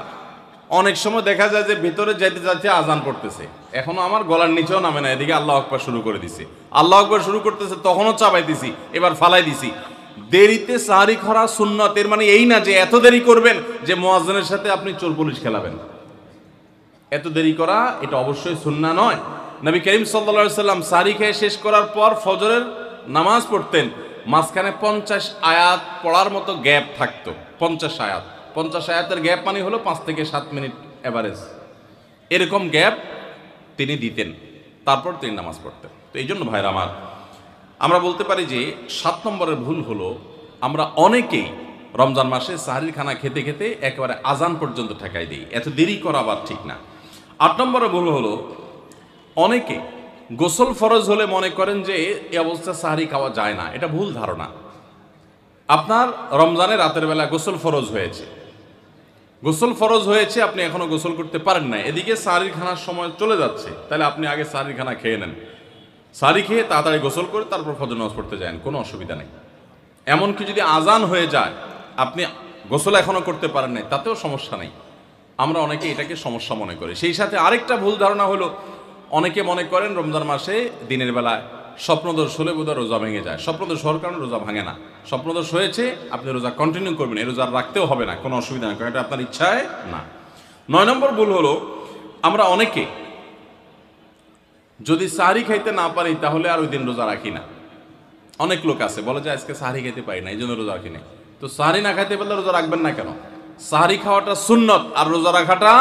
অনেক সময় দেখা যায় যে ভিতরে যেতে যাচ্ছে আজান পড়তেছে, এখনো আমার গলার নিচেও নামে না, এদিকে আল্লাহু আকবার শুরু করে দিছি, আল্লাহু আকবার শুরু করতেছে, তখনও চাপাইতেছি, এবার ফালাই দিছি। দেরিতে সাহারি খাওয়া সুন্নত, এর মানে এই না যে এত দেরি করবেন যে মুয়াজ্জিনের সাথে আপনি চোর পুলিশ খেলাবেন। এত দেরি করা এটা অবশ্যই সুন্নাহ নয়। নবী করিম সাল্লাল্লাহু আলাইহি সাল্লাম সাহারি খেয়ে শেষ করার পর ফজরের নামাজ পড়তেন, মাঝখানে 50 আয়াত পড়ার মতো গ্যাপ থাকতো। 50 আয়াতের গ্যাপ মানে হলো 5 থেকে 7 মিনিট এভারেজ, এরকম গ্যাপ তিনি দিতেন, তারপর তিনি নামাজ পড়তেন। তো এই জন্য ভাইরা আমার, আমরা বলতে পারি যে 7 নম্বরের ভুল হলো, আমরা অনেকেই রমজান মাসে সাহারির খানা খেতে খেতে একেবারে আজান পর্যন্ত ঠেকাই দিই। এত দেরি করা আবার ঠিক না। 8 নম্বরের ভুল হলো, অনেকে গোসল ফরজ হলে মনে করেন যে এই অবস্থা সাহারি খাওয়া যায় না। এটা ভুল ধারণা। আপনার রমজানে রাতের বেলা গোসল ফরজ হয়েছে, আপনি এখনো গোসল করতে পারেন না, এদিকে সাহারির খানার সময় চলে যাচ্ছে, তাহলে আপনি আগে সাহারির খানা খেয়ে নেন, সাহারি খেয়ে তাড়াতাড়ি গোসল করে তারপর ফজর নামাজ পড়তে যান, কোনো অসুবিধা নেই। এমনকি যদি আজান হয়ে যায়, আপনি গোসল এখনো করতে পারেন নাই, তাতেও সমস্যা নেই। আমরা অনেকে এটাকে সমস্যা মনে করি। সেই সাথে আরেকটা ভুল ধারণা হলো, অনেকে মনে করেন রমজান মাসে দিনের বেলায় স্বপ্নদোষ হলে বোধহয় রোজা ভেঙে যায়। স্বপ্নদোষ হওয়ার কারণে রোজা ভাঙে না। স্বপ্নদোষ হয়েছে, আপনি রোজা কন্টিনিউ করবেন, এই রোজা রাখতেও হবে না, কোনো অসুবিধা নেই, কারণ এটা আপনার ইচ্ছায় না। 9 নম্বর ভুল হলো, আমরা অনেকে যদি সাহারি খাইতে না পারি তাহলে আর ওই দিন রোজা রাখি না। অনেক লোক আছে বলে যে আজকে সাহারি খেতে পারি না, এই জন্য রোজা রাখি না। তো সাহারি না খাইতে পারলে রোজা রাখবেন না কেন? সাহারি খাওয়াটা সুন্নত আর রোজা রাখাটা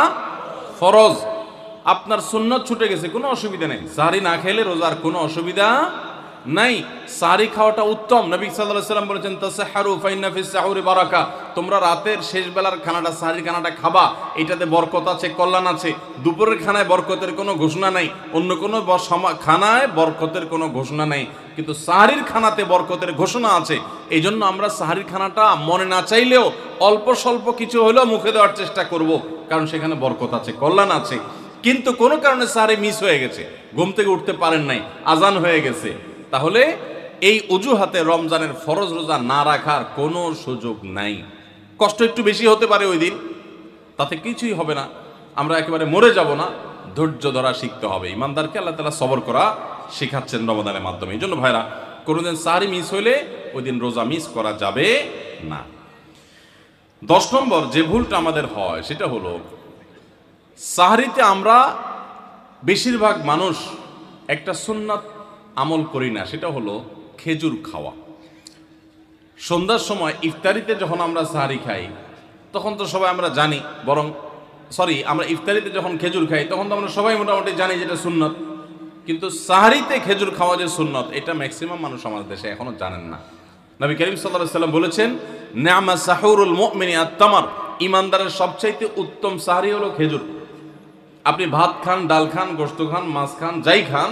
ফরজ। আপনার সুন্নত ছুটে গেছে, কোনো অসুবিধা নেই, সাহারি না খেলে রোজার কোনো অসুবিধা নাই। সাহারি খাওয়াটা উত্তম। নবী সাল্লাল্লাহু আলাইহি ওয়াসাল্লাম বলেছেন, তাসাহহারু ফাইন্না ফিস সাহুরি বারাকা, তোমরা রাতের শেষ বেলার খানাটা, সাহারির খানাটা খাবা, এটাতে বরকত আছে, কল্যাণ আছে। দুপুরের খানায় বরকতের কোনো ঘোষণা নাই, অন্য কোনো খানায় বরকতের কোনো ঘোষণা নাই, কিন্তু সাহারির খানাতে বরকতের ঘোষণা আছে। এই জন্য আমরা সাহারির খানাটা মনে না চাইলেও অল্প স্বল্প কিছু হলেও মুখে দেওয়ার চেষ্টা করব, কারণ সেখানে বরকত আছে, কল্যাণ আছে। কিন্তু কোনো কারণে সাহারি মিস হয়ে গেছে, ঘুম থেকে উঠতে পারেন নাই, আজান হয়ে গেছে, তাহলে এই অজুহাতে রমজানের ফরজ রোজা না রাখার কোনো সুযোগ নাই। কষ্ট একটু বেশি হতে পারে ওই দিন, তাতে কিছুই হবে না, আমরা একেবারে মরে যাব না। ধৈর্য ধরা শিখতে হবে। ইমানদারকে আল্লাহ তাআলা সবর করা শেখাচ্ছেন রমজানের মাধ্যমে। এই জন্য ভাইরা, কোনোদিন সাহারি মিস হইলে ওই দিন রোজা মিস করা যাবে না। 10 নম্বর যে ভুলটা আমাদের হয় সেটা হলো, সাহারিতে আমরা বেশিরভাগ মানুষ একটা সুন্নাত আমল করি না, সেটা হলো খেজুর খাওয়া। সন্ধ্যার সময় ইফতারিতে যখন আমরা সাহারি খাই তখন তো সবাই আমরা জানি, আমরা ইফতারিতে যখন খেজুর খাই তখন তো আমরা সবাই মোটামুটি জানি যেটা সুন্নত, কিন্তু সাহারিতে খেজুর খাওয়া যে সুন্নত, এটা ম্যাক্সিমাম মানুষ আমাদের দেশে এখনো জানেন না। নবী করিম সাল্লাল্লাহু আলাইহি ওয়াসাল্লাম বলেছেন, নি'মা সাহুরুল মুমিনি আত-তামার, ইমানদারের সবচাইতে উত্তম সাহারি হলো খেজুর। আপনি ভাত খান, ডাল খান, গোশত খান, মাছ খান, যাই খান,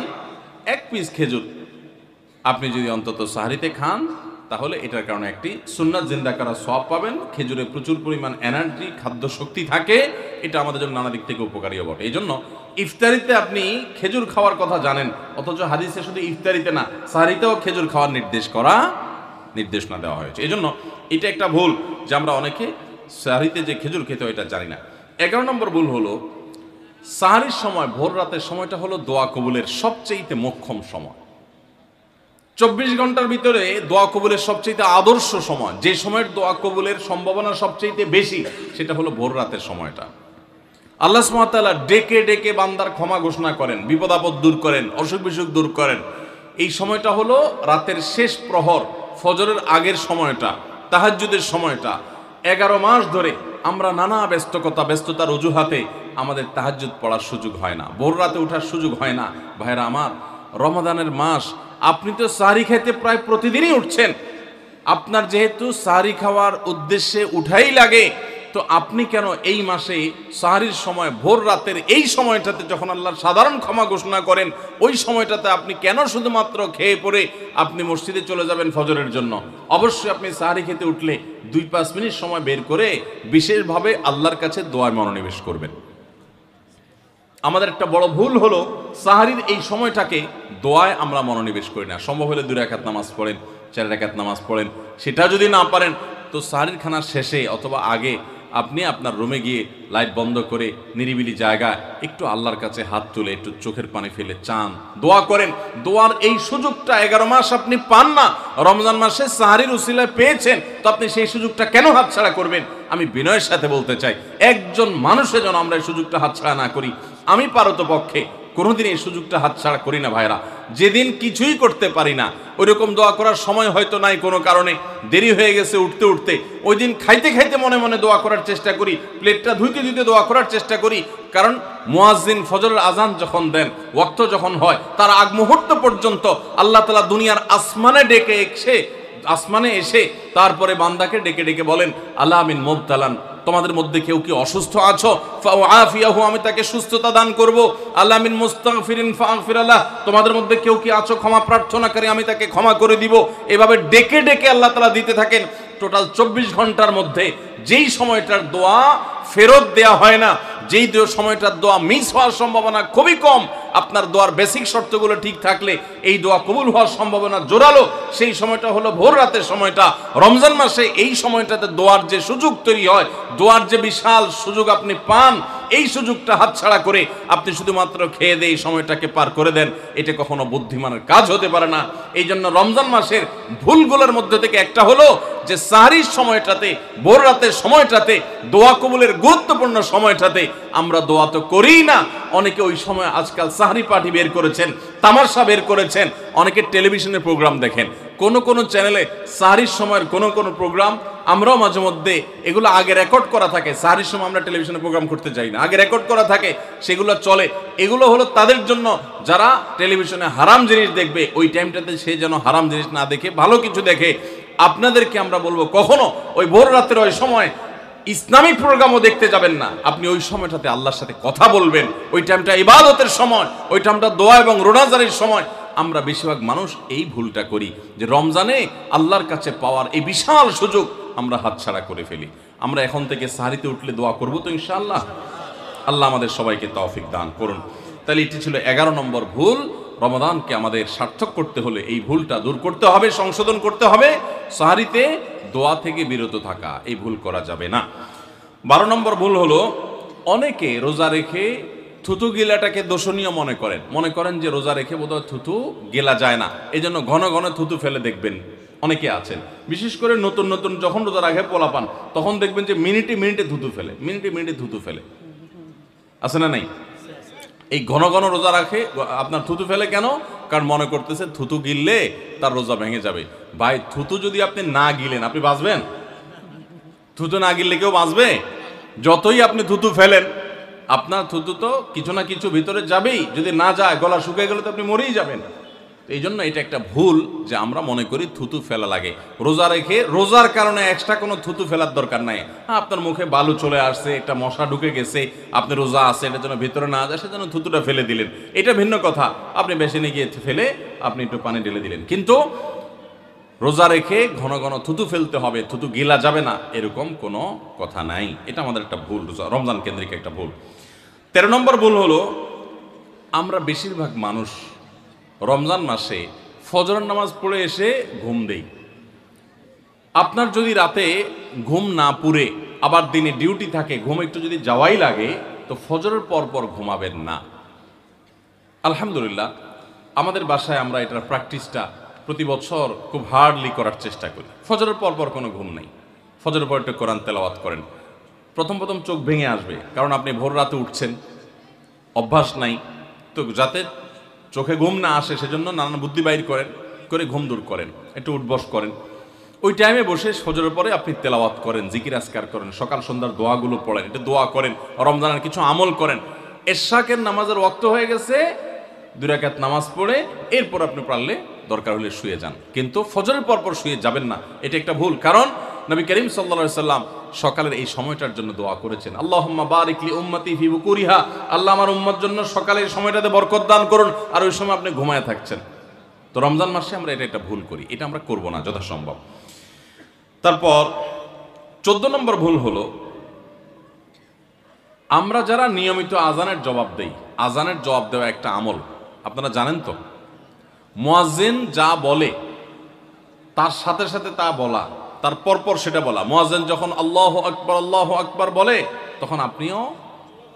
1 পিস খেজুর আপনি যদি অন্তত সাহারিতে খান, তাহলে এটার কারণে একটি সুন্নাত জিন্দা করার সওয়াব পাবেন। খেজুরে প্রচুর পরিমাণ এনার্জি, খাদ্য শক্তি থাকে, এটা আমাদের জন্য নানা দিক থেকে উপকারীও বটে। এই জন্য ইফতারিতে আপনি খেজুর খাওয়ার কথা জানেন, অথচ হাদিসে শুধু ইফতারিতে না, সাহারিতেও খেজুর খাওয়ার নির্দেশনা দেওয়া হয়েছে। এই জন্য এটা একটা ভুল যে আমরা অনেকে সাহরিতে যে খেজুর খেতে হয় এটা জানি না। 11 নম্বর ভুল হলো সাহরির সময় ভোর রাতের সময়টা হলো দোয়া কবুলের সবচেয়ে মোক্ষম সময়। 24 ঘন্টার ভিতরে দোয়া কবুলের সবচেয়ে আদর্শ সময়, যে সময়ের দোয়া কবুলের সম্ভাবনা সবচেয়ে বেশি, সেটা হলো ভোর রাতের সময়টা। আল্লাহ সুবহানাহু ওয়া তাআলা ডেকে ডেকে বান্দার ক্ষমা ঘোষণা করেন, বিপদ আপদ দূর করেন, অসুখ বিসুখ দূর করেন। এই সময়টা হলো রাতের শেষ প্রহর, ফজরের আগের সময়টা, তাহাজ্জুদের সময়টা। 11 মাস ধরে আমরা নানা ব্যস্ততার অজুহাতে আমাদের তাহাজ্জুদ পড়ার সুযোগ হয় না, ভোর রাতে ওঠার সুযোগ হয় না। ভাইরা আমার, রমাদানের মাস, আপনি তো সাহরি খেতে প্রায় প্রতিদিনই উঠছেন। আপনার যেহেতু সাহরি খাওয়ার উদ্দেশ্যে উঠাই লাগে, তো আপনি কেন এই মাসে সাহরির সময় ভোর রাতের এই সময়টাতে যখন আল্লাহর সাধারণ ক্ষমা ঘোষণা করেন, ওই সময়টাতে আপনি কেন শুধুমাত্র খেয়ে পরে আপনি মসজিদে চলে যাবেন ফজরের জন্য? অবশ্যই আপনি সাহরি খেতে উঠলে 2-5 মিনিট সময় বের করে বিশেষভাবে আল্লাহর কাছে দোয়ায় মনোনিবেশ করবেন। আমাদের একটা বড় ভুল হলো সাহরির এই সময়টাকে দোয়ায় আমরা মনোনিবেশ করি না। সম্ভব হলে 2 রাকাত নামাজ পড়েন, 4 রাকাত নামাজ পড়েন। সেটা যদি না পারেন তো সাহরির খানার শেষে অথবা আগে আপনি আপনার রুমে গিয়ে লাইট বন্ধ করে নিরিবিলি জায়গায় একটু আল্লাহর কাছে হাত তুলে একটু চোখের পানি ফেলে চান, দোয়া করেন। দোয়ার এই সুযোগটা 11 মাস আপনি পান না, রমজান মাসে সাহরির উসিলায় পেয়েছেন, তো আপনি সেই সুযোগটা কেন হাতছাড়া করবেন? আমি বিনয়ের সাথে বলতে চাই, একজন মানুষের জন্য আমরা এই সুযোগটা হাতছাড়া না করি। আমি পারতপক্ষে কোনোদিন এই সুযোগটা হাতছাড়া করি না ভাইরা। যেদিন কিছুই করতে পারি না, ওইরকম দোয়া করার সময় হয়তো নাই, কোনো কারণে দেরি হয়ে গেছে উঠতে উঠতে, ওই দিন খাইতে খাইতে মনে মনে দোয়া করার চেষ্টা করি, প্লেটটা ধুইতে ধুইতে দোয়া করার চেষ্টা করি। কারণ মুয়াজ্জিন ফজরের আজান যখন দেন, ওয়াক্ত যখন হয়, তার আগ মুহূর্ত পর্যন্ত আল্লাহ তাআলা দুনিয়ার আসমানে এসে তারপরে বান্দাকে ডেকে ডেকে বলেন, আল্লাহ মিন মুবতালান, তোমাদের মধ্যে কেউ কি অসুস্থ আছো, ফাআফিয়াহু, আমি তাকে সুস্থতা দান করব। আল্লাহ মিন মুস্তাগফিরিন ফাগফির লাহ, তোমাদের মধ্যে কেউ কি আছো ক্ষমা প্রার্থনাকারী, আমি তাকে ক্ষমা করে দিব। এভাবে ডেকে ডেকে আল্লাহ তাআলা দিতে থাকেন। টোটাল 24 ঘন্টার মধ্যে যেই সময়টার দোয়া ফেরত দেয়া হয় না, যেই সময়টার দোয়া মিস হওয়ার সম্ভাবনা খুবই কম, আপনার দোয়ার বেসিক শর্তগুলো ঠিক থাকলে এই দোয়া কবুল হওয়ার সম্ভাবনা জোরালো, সেই সময়টা হলো ভোর রাতের সময়টা। রমজান মাসে এই সময়টাতে দোয়ার যে সুযোগ তৈরি হয়, দোয়ার যে বিশাল সুযোগ আপনি পান, এই সুযোগটা হাতছাড়া করে আপনি শুধুমাত্র খেয়ে দিয়ে এই সময়টাকে পার করে দেন, এটা কখনো বুদ্ধিমানের কাজ হতে পারে না। এই জন্য রমজান মাসের ভুলগুলোর মধ্যে থেকে একটা হলো যে সাহরির সময়টাতে, ভোর রাতের সময়টাতে, দোয়া কবুলের গুরুত্বপূর্ণ সময়টাতে আমরা দোয়া তো করিই না। অনেকে ওই সময় আজকাল সাহরি পার্টি বের করেছেন, তামাশা বের করেছেন, অনেকে টেলিভিশনের প্রোগ্রাম দেখেন। কোন চ্যানেলে সাহরির সময়ের কোন প্রোগ্রাম আমরাও মাঝে মধ্যে, এগুলো আগে রেকর্ড করা থাকে। সাহরির সময় আমরা টেলিভিশনে প্রোগ্রাম করতে যাই না, আগে রেকর্ড করা থাকে, সেগুলো চলে। এগুলো হলো তাদের জন্য যারা টেলিভিশনে হারাম জিনিস দেখবে, ওই টাইমটাতে সে যেন হারাম জিনিস না দেখে ভালো কিছু দেখে। আপনাদেরকে আমরা বলবো, কখনো ওই ভোর রাতের ওই সময় ইসলামিক প্রোগ্রামও দেখতে যাবেন না। আপনি ওই সময়টাতে আল্লাহর সাথে কথা বলবেন, ওই টাইমটা ইবাদতের সময়, ওই টাইমটা দোয়া এবং রোনাজারির সময়। আমরা বেশিরভাগ মানুষ এই ভুলটা করি যে রমজানে আল্লাহর কাছে পাওয়ার এই বিশাল সুযোগ আমরা হাতছাড়া করে ফেলি। আমরা এখন থেকে সাহরিতে উঠলে দোয়া করবো তো ইনশাআল্লাহ। আল্লাহ আমাদের সবাইকে তৌফিক দান করুন। তাহলে এটি ছিল 11 নম্বর ভুল। রমাদানকে আমাদের সার্থক করতে হলে এই ভুলটা দূর করতে হবে, সংশোধন করতে হবে। সাহরিতে দোয়া থেকে বিরত থাকা, এই ভুল করা যাবে না। 12 নম্বর ভুল হলো অনেকে রোজা রেখে থুতু গিলাটাকে দোষণীয় মনে করেন যে রোজা রেখে বোধহয় থুতু গেলা যায় না, এই জন্য ঘন ঘন থুতু ফেলে দেখবেন অনেকে আছেন। বিশেষ করে নতুন নতুন যখন রোজা রাখে পোলাপান, তখন দেখবেন যে মিনিটে মিনিটে থুতু ফেলে, আছে না নাই? এই ঘন ঘন রোজা রাখে, আপনার থুতু ফেলে কেন? কারণ মনে করতেছে থুতু গিললে তার রোজা ভেঙে যাবে। ভাই, থুতু যদি আপনি না গিলেন আপনি বাঁচবেন? থুতু না গিললে কেউ বাঁচবে? যতই আপনি থুতু ফেলেন, আপনার থুতু তো কিছু না কিছু ভিতরে যাবেই। যদি না যায়, গলা শুকিয়ে গেলে তো আপনি মরেই যাবেন। এই জন্য এটা একটা ভুল যে আমরা মনে করি থুতু ফেলা লাগে। রোজা রেখে রোজার কারণে এক্সট্রা কোনো থুতু ফেলার দরকার নাই। আপনার মুখে বালু চলে আসছে, একটা মশা ঢুকে গেছে, আপনি রোজা আছে, এটার জন্য ভিতরে না যায়, সেজন্য থুতুটা ফেলে দিলেন, এটা ভিন্ন কথা। আপনি বেসিনে গিয়ে ফেলে আপনি একটু পানি ঢেলে দিলেন, কিন্তু রোজা রেখে ঘন ঘন থুতু ফেলতে হবে, থুতু গিলা যাবে না, এরকম কোনো কথা নাই। এটা আমাদের একটা ভুল, রমজান কেন্দ্রিক একটা ভুল। 13 নম্বর ভুল হলো আমরা বেশিরভাগ মানুষ রমজান মাসে ফজরের নামাজ পড়ে এসে ঘুম দেই। আপনার যদি রাতে ঘুম না পুরে আবার দিনে ডিউটি থাকে, ঘুম একটু যদি যাওয়াই লাগে, তো ফজরের পর পর ঘুমাবেন না। আলহামদুলিল্লাহ আমাদের বাসায় আমরা এটার প্র্যাকটিসটা প্রতি বছর খুব হার্ডলি করার চেষ্টা করি। ফজরের পর পর কোনো ঘুম নেই, ফজরের পর একটু কোরআন তেলাওয়াত করেন। প্রথম প্রথম চোখ ভেঙে আসবে, কারণ আপনি ভোর রাতে উঠছেন, অভ্যাস নাই, তো যাতে চোখে ঘুম না আসে সেজন্য নানান বুদ্ধি বাইর করেন, করে ঘুম দূর করেন, একটু উঠবস করেন। ওই টাইমে বসে ফজরের পরে আপনি তেলাওয়াত করেন, জিকির আজকার করেন, সকাল সন্ধ্যার দোয়াগুলো পড়েন, একটু দোয়া করেন, রমজানের কিছু আমল করেন। এশাকের নামাজের ওয়াক্ত হয়ে গেছে, 2 রাকাত নামাজ পড়ে এরপর আপনি পারলে দরকার হলে শুয়ে যান, কিন্তু ফজরের পর পর শুয়ে যাবেন না, এটা একটা ভুল। কারণ নবী করিম সাল্লাল্লাহু আলাইহি সাল্লাম সকালের এই সময়টার জন্য দোয়া করেছেন, আল্লাহুম্মা বারিক লি উম্মতি ফি বুকুরিহা, আল্লাহ আমার উম্মত জন্য সকালের সময়টাতে বরকত দান করুন, আর ওই সময় আপনি ঘুমায় থাকছেন। তো রমজান মাসে আমরা এটা একটা ভুল করি, এটা আমরা করব না যথাসম্ভব। তারপর 14 নম্বর ভুল হলো, আমরা যারা নিয়মিত আজানের জবাব দেই, আজানের জবাব দেওয়া একটা আমল, আপনারা জানেন তো, মুয়াজ্জিন যা বলে তার সাথে সাথে তা বলা, তার পরপর সেটা বলা। মুয়াজ্জিন যখন আল্লাহু আকবার বলে, তখন আপনিও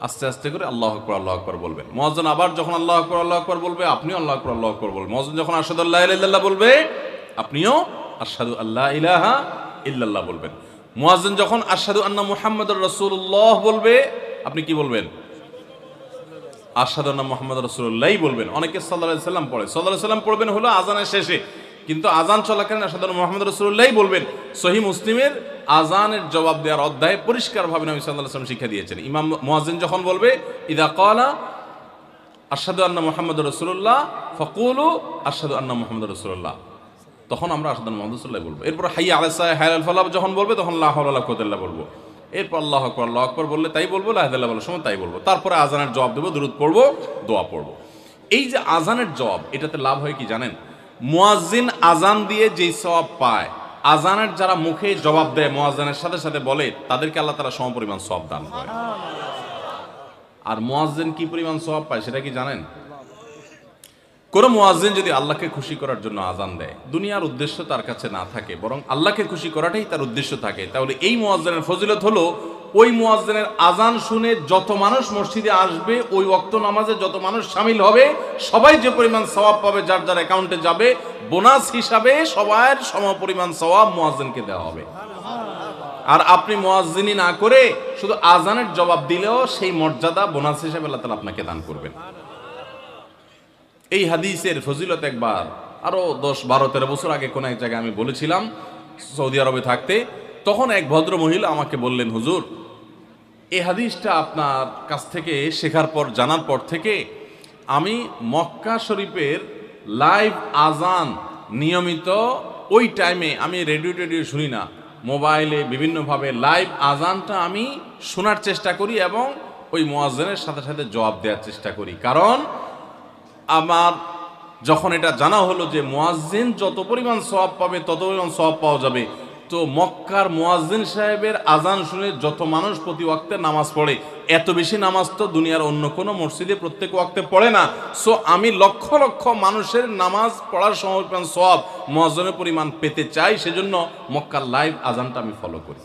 আস্তে আস্তে করে আল্লাহু আকবার বলবেন। মুয়াজ্জিন আবার যখন আল্লাহু আকবার বলবে, আপনিও আল্লাহু আকবার বলবেন। মুয়াজ্জিন যখন আশহাদু আল্লা ইলাহা ইল্লাল্লাহ বলবে, আপনিও আশহাদু আল্লা ইলাহা ইল্লাল্লাহ বলবেন। মুয়াজ্জিন যখন আশহাদু আন্না মুহাম্মাদুর রাসূলুল্লাহ বলবে, আপনি কি বলবেন? আশহাদু আন্না মুহাম্মাদুর রাসূলুল্লাহ বলবেন। অনেকে সাল্লাল্লাহু আলাইহি সাল্লাম পড়ে, সাল্লাল্লাহু আলাইহি সাল্লাম পড়বেন হলো আজানের শেষে, কিন্তু আজান চলাকালীন আশহাদু আন্না মুহাম্মাদুর রাসূলুল্লাহ বলবেন। সহিহ মুসলিমের আজানের জবাব দেওয়ার অধ্যায়ে পরিষ্কারভাবে নবী সাল্লাল্লাহু আলাইহি সাল্লাম শিক্ষা দিয়েছেন। ইমাম মুয়াজ্জিন যখন বলবে, ইযা ক্বালা আশহাদু আন্না মুহাম্মাদুর রাসূলুল্লাহ ফাকুলু আশহাদু আন্না মুহাম্মাদুর রাসূলুল্লাহ, তখন আমরা আশহাদু আন্না মুহাম্মাদুর রাসূলুল্লাহ বলবো। এরপর হাইয়া আলাস সালাহ হাইয়া আল ফালাহ যখন বলবে, তখন লা হাওলা ওয়ালা কুওয়াতা ইল্লা বিল্লাহ বলবো। এরপর আল্লাহু আকবার বললে তাই বলবো, লা ইলাহা ইল্লাল্লাহ বলার সময় তাই বলবো। তারপরে আজানের জবাব দেবো, দুরূদ পড়বো, দোয়া পড়বো। এই যে আজানের জবাব, এটাতে লাভ হয় কি জানেন? মুয়াজ্জিন আজান দিয়ে যেই সওয়াব পায়, আজানের যারা মুখে জবাব দেয়, মুয়াজ্জিনের সাথে সাথে বলে, তাদেরকে আল্লাহ তাআলা সমপরিমাণ সওয়াব দান করে। আর মুয়াজ্জিন কি পরিমাণ সওয়াব পায় সেটা কি জানেন? কোন মুয়াজ্জিন যদি আল্লাহকে খুশি করার জন্য আজান দেয়, দুনিয়ার উদ্দেশ্য তার কাছে না থাকে, বরং আল্লাহকে খুশি করাটাই তার উদ্দেশ্য থাকে, তাহলে এই মুয়াজ্জিনের ফজিলত হলো, ওই মুয়াজ্জিনের আজান শুনে যত মানুষ মসজিদে আসবে, ওই ওয়াক্ত নামাজে যত মানুষ শামিল হবে, সবাই যে পরিমাণ সওয়াব পাবে, যার যার অ্যাকাউন্টে যাবে, বোনাস হিসাবে সবার সমপরিমাণ সওয়াব মুয়াজ্জিনকে দেওয়া হবে। আর আপনি মুয়াজ্জিনি না করে শুধু আজানের জবাব দিলেও সেই মর্যাদা বোনাস হিসাবে আল্লাহ তাআলা আপনাকে দান করবেন। এই হাদিসের ফজিলত একবার আরো 10-12-13 বছর আগে কোন এক জায়গায় আমি বলেছিলাম, সৌদি আরবে থাকতে। তখন এক ভদ্র মহিলা আমাকে বললেন, হুজুর, এই হাদিসটা আপনার কাছ থেকে শেখার পর, জানার পর থেকে আমি মক্কা শরীফের লাইভ আজান নিয়মিত ওই টাইমে, আমি রেডিও টেডিও শুনি না, মোবাইলে বিভিন্নভাবে লাইভ আজানটা আমি শোনার চেষ্টা করি এবং ওই মুয়াজ্জিনের সাথে সাথে জবাব দেওয়ার চেষ্টা করি। কারণ আমার যখন এটা জানা হলো যে মুয়াজ্জিন যত পরিমাণ সওয়াব পাবে তত পরিমাণ সওয়াব পাওয়া যাবে, তো মক্কার মুয়াজ্জিন সাহেবের আজান শুনে যত মানুষ প্রতি ওয়াক্তে নামাজ পড়ে, এত বেশি নামাজ তো দুনিয়ার অন্য কোনো মসজিদে প্রত্যেক ওয়াক্তে পড়ে না। সো আমি লক্ষ লক্ষ মানুষের নামাজ পড়ার সময় সওয়াব মুয়াজ্জিনের পরিমাণ পেতে চাই, সেজন্য মক্কার লাইভ আজানটা আমি ফলো করি।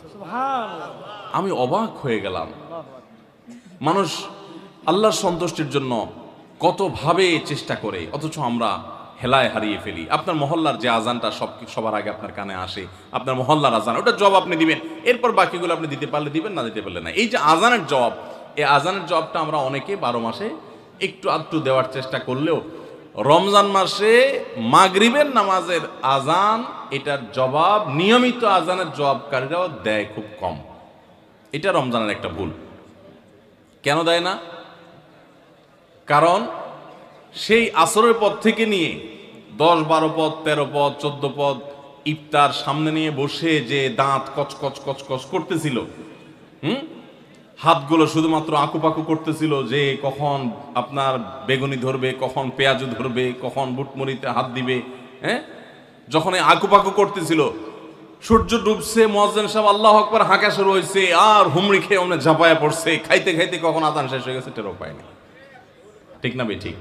আমি অবাক হয়ে গেলাম, মানুষ আল্লাহর সন্তুষ্টির জন্য কতভাবে চেষ্টা করে, অথচ আমরা হেলায় হারিয়ে ফেলি। আপনার মহল্লার যে আজানটা সবার আগে আপনার কানে আসে, আপনার মহল্লার আজান, ওটা জবাব আপনি দিবেন, এরপর বাকিগুলো আপনি দিতে পারলে দিবেন, না দিতে পারলে না। এই যে আজানের জবাব, এই আজানের জবাবটা আমরা অনেকে 12 মাসে একটু আধটু দেওয়ার চেষ্টা করলেও রমজান মাসে মাগরিবের নামাজের আজান, এটার জবাব নিয়মিত আজানের জবাবকারীরাও দেয় খুব কম। এটা রমজানের একটা ভুল। কেন দেয় না? কারণ সেই আসরের পদ থেকে নিয়ে 10, 12 পদ, 13 পদ, 14 পদ ইফতার সামনে নিয়ে বসে যে দাঁত কচকচ কচকচ করতেছিল, হাতগুলো শুধুমাত্র আঁকুপাকু করতেছিল যে কখন আপনার বেগুনি ধরবে, কখন পেঁয়াজু ধরবে, কখন বুটমরিতে হাত দিবে, যখন আঁকুপাকু করতেছিল, সূর্য ডুবছে, মুয়াজ্জিন সাহেব আল্লাহু আকবার হাঁকা শুরু হয়েছে, আর হুমড়ি খেয়ে অমনে ঝাঁপায়া পড়ছে, খাইতে খাইতে কখন আজান শেষ হয়ে গেছে টেরও পায়নি। ঠিক না ভাই? ঠিক।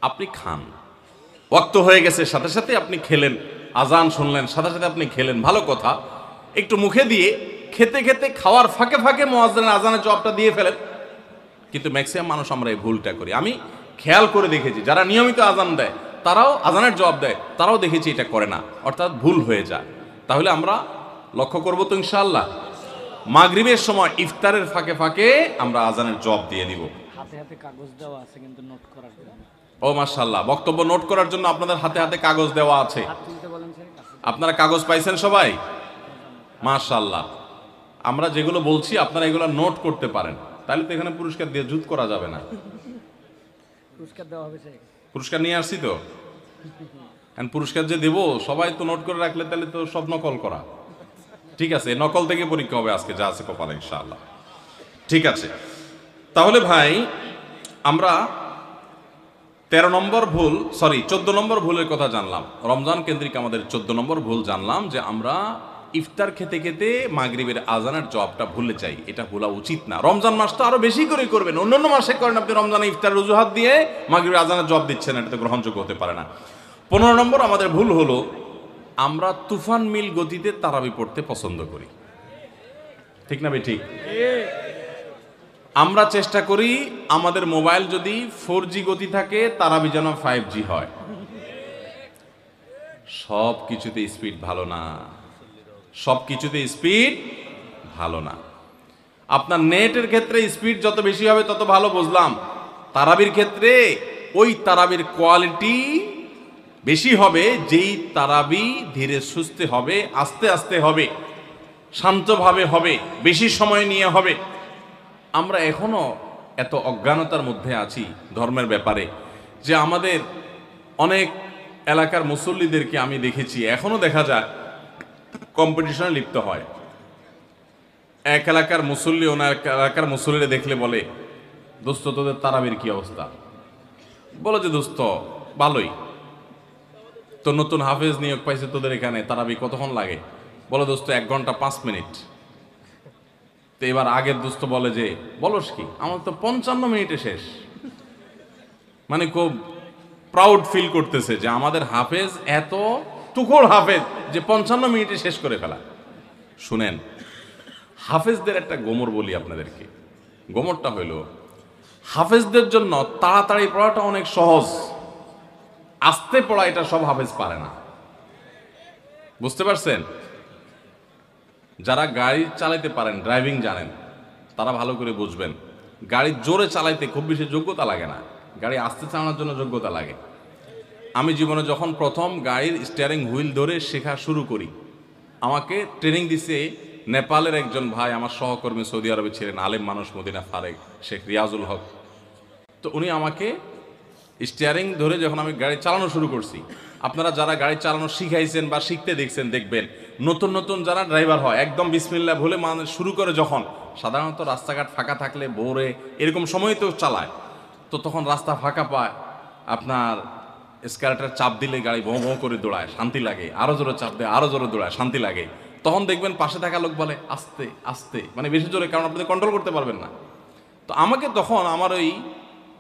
আপনি খান, ওয়াক্ত হয়ে গেছে, সাথে সাথে আপনি খেলেন, আজান শুনলেন, সাথে সাথে আপনি খেলেন, ভালো কথা। একটু মুখে দিয়ে খেতে খেতে খাওয়ার ফাঁকে ফাঁকে মুয়াজ্জিনের আজানের জবাবটা দিয়ে ফেলেন। কিন্তু ম্যাক্সিমাম মানুষ আমরা এই ভুলটা করি। আমি খেয়াল করে দেখেছি যারা নিয়মিত আজান দেয় তারাও আজানের জবাব দেয়, তারাও দেখেছি এটা করে না, অর্থাৎ ভুল হয়ে যায়। তাহলে আমরা লক্ষ্য করবো তো ইনশাআল্লাহ, মাগরিবের সময় ইফতারের ফাঁকে ফাঁকে আমরা আজানের জবাব দিয়ে দিব। হাতে হাতে কাগজ দেওয়া আছে কিন্তু নোট করার জন্য। ও মাশাআল্লাহ, বক্তব্য নোট করার জন্য আপনাদের হাতে হাতে কাগজ দেওয়া আছে। হাত তুলতে বলেন স্যার, কাছে। আপনারা কাগজ পাইছেন সবাই? মাশাআল্লাহ। আমরা যেগুলো বলছি আপনারা এগুলো নোট করতে পারেন, তাহলে তো এখানে পুরস্কার দিয়ে জুত করা যাবে না। পুরস্কার দেওয়া হবে স্যার। পুরস্কার নিয়ে আসছি তো, পুরস্কার যে দেব সবাই তো নোট করে রাখলে তাহলে তো সব নকল করা। ঠিক আছে, নকল থেকে পরীক্ষা হবে আজকে, যা আছে কপালে ইনশাআল্লাহ। ঠিক আছে, তাহলে ভাই আমরা 13 নম্বর ভুল, সরি 14 নম্বর ভুলের কথা জানলাম। রমজান কেন্দ্রিক আমাদের 14 নম্বর ভুল জানলাম যে আমরা ইফতার খেতে খেতে মাগরিবের আজানের জবাবটা ভুলে যাই। এটা ভুলা উচিত না। রমজান মাস তো আরো বেশি করে করবেন, অন্যান্য মাসে করেন, আপনি রমজানে ইফতার অজুহাত দিয়ে মাগরিবের আজানের জবাব দিচ্ছেন, এটা তো গ্রহণযোগ্য হতে পারে না। 15 নম্বর আমাদের ভুল হলো আমরা তুফান মিল গতিতে তারাবি পড়তে পছন্দ করি। ঠিক না ভাই? ঠিক। আমরা চেষ্টা করি আমাদের মোবাইল যদি 4G গতি থাকে তারাবি যেন 5G হয়। সব কিছুতে স্পিড ভালো না, সব কিছুতে স্পিড ভালো না। আপনার নেটের ক্ষেত্রে স্পিড যত বেশি হবে তত ভালো, বুঝলাম। তারাবির ক্ষেত্রে ওই তারাবির কোয়ালিটি বেশি হবে যেই তারাবি ধীরে সুস্থে হবে, আস্তে আস্তে হবে, শান্তভাবে হবে, বেশি সময় নিয়ে হবে। আমরা এখনো এত অজ্ঞানতার মধ্যে আছি ধর্মের ব্যাপারে যে আমাদের অনেক এলাকার মুসল্লিদেরকে আমি দেখেছি, এখনো দেখা যায় কম্পিটিশনে লিপ্ত হয়। এক এলাকার মুসল্লি ওনার এলাকার মুসল্লিরা দেখলে বলে, দোস্ত তোদের তারাবির কি অবস্থা? বলো যে দোস্ত ভালোই, তো নতুন হাফেজ নিয়োগ পাইছে তোদের এখানে, তারাবি কতক্ষণ লাগে? বলো দোস্ত 1 ঘন্টা 5 মিনিট। তো এবার আগের দোস্ত বলে যে বলস কি, আমার তো 55 মিনিটে শেষ। মানে খুব প্রাউড ফিল করতেছে যে আমাদের হাফেজ এত টুকর হাফেজ যে 55 মিনিটে শেষ করে ফেলা। শুনেন, হাফেজদের একটা গোমর বলি আপনাদেরকে। গোমরটা হইল হাফেজদের জন্য তাড়াতাড়ি পড়াটা অনেক সহজ, আস্তে পড়া এটা সব হাফেজ পারে না। বুঝতে পারছেন? যারা গাড়ি চালাইতে পারেন, ড্রাইভিং জানেন, তারা ভালো করে বুঝবেন। গাড়ি জোরে চালাইতে খুব বেশি যোগ্যতা লাগে না, গাড়ি আস্তে চালানোর জন্য যোগ্যতা লাগে। আমি জীবনে যখন প্রথম গাড়ির স্টিয়ারিং হুইল ধরে শেখা শুরু করি, আমাকে ট্রেনিং দিছে নেপালের একজন ভাই, আমার সহকর্মী, সৌদি আরবে ছিলেন, আলেম মানুষ, মদিনা ফারেক, শেখ রিয়াজুল হক। তো উনি আমাকে স্টিয়ারিং ধরে যখন আমি গাড়ি চালানো শুরু করছি, আপনারা যারা গাড়ি চালানো শিখাইছেন বা শিখতে দেখছেন দেখবেন, নতুন নতুন যারা ড্রাইভার হয় একদম বিসমিল্লাহ বলে মানে শুরু করে, যখন সাধারণত রাস্তাঘাট ফাঁকা থাকলে ভোরে এরকম সময় তো চালায়, তো তখন রাস্তা ফাঁকা পায়, আপনার স্কার্টার চাপ দিলে গাড়ি ভোঁ ভোঁ করে দৌড়ায়, শান্তি লাগে, আরো জোরে চাপ দেয়, আরো জোরে দৌড়ায়, শান্তি লাগে। তখন দেখবেন পাশে থাকা লোক বলে আস্তে আস্তে, মানে বেশি জোরে, কারণ আপনি কন্ট্রোল করতে পারবেন না। তো আমাকে তখন আমার ওই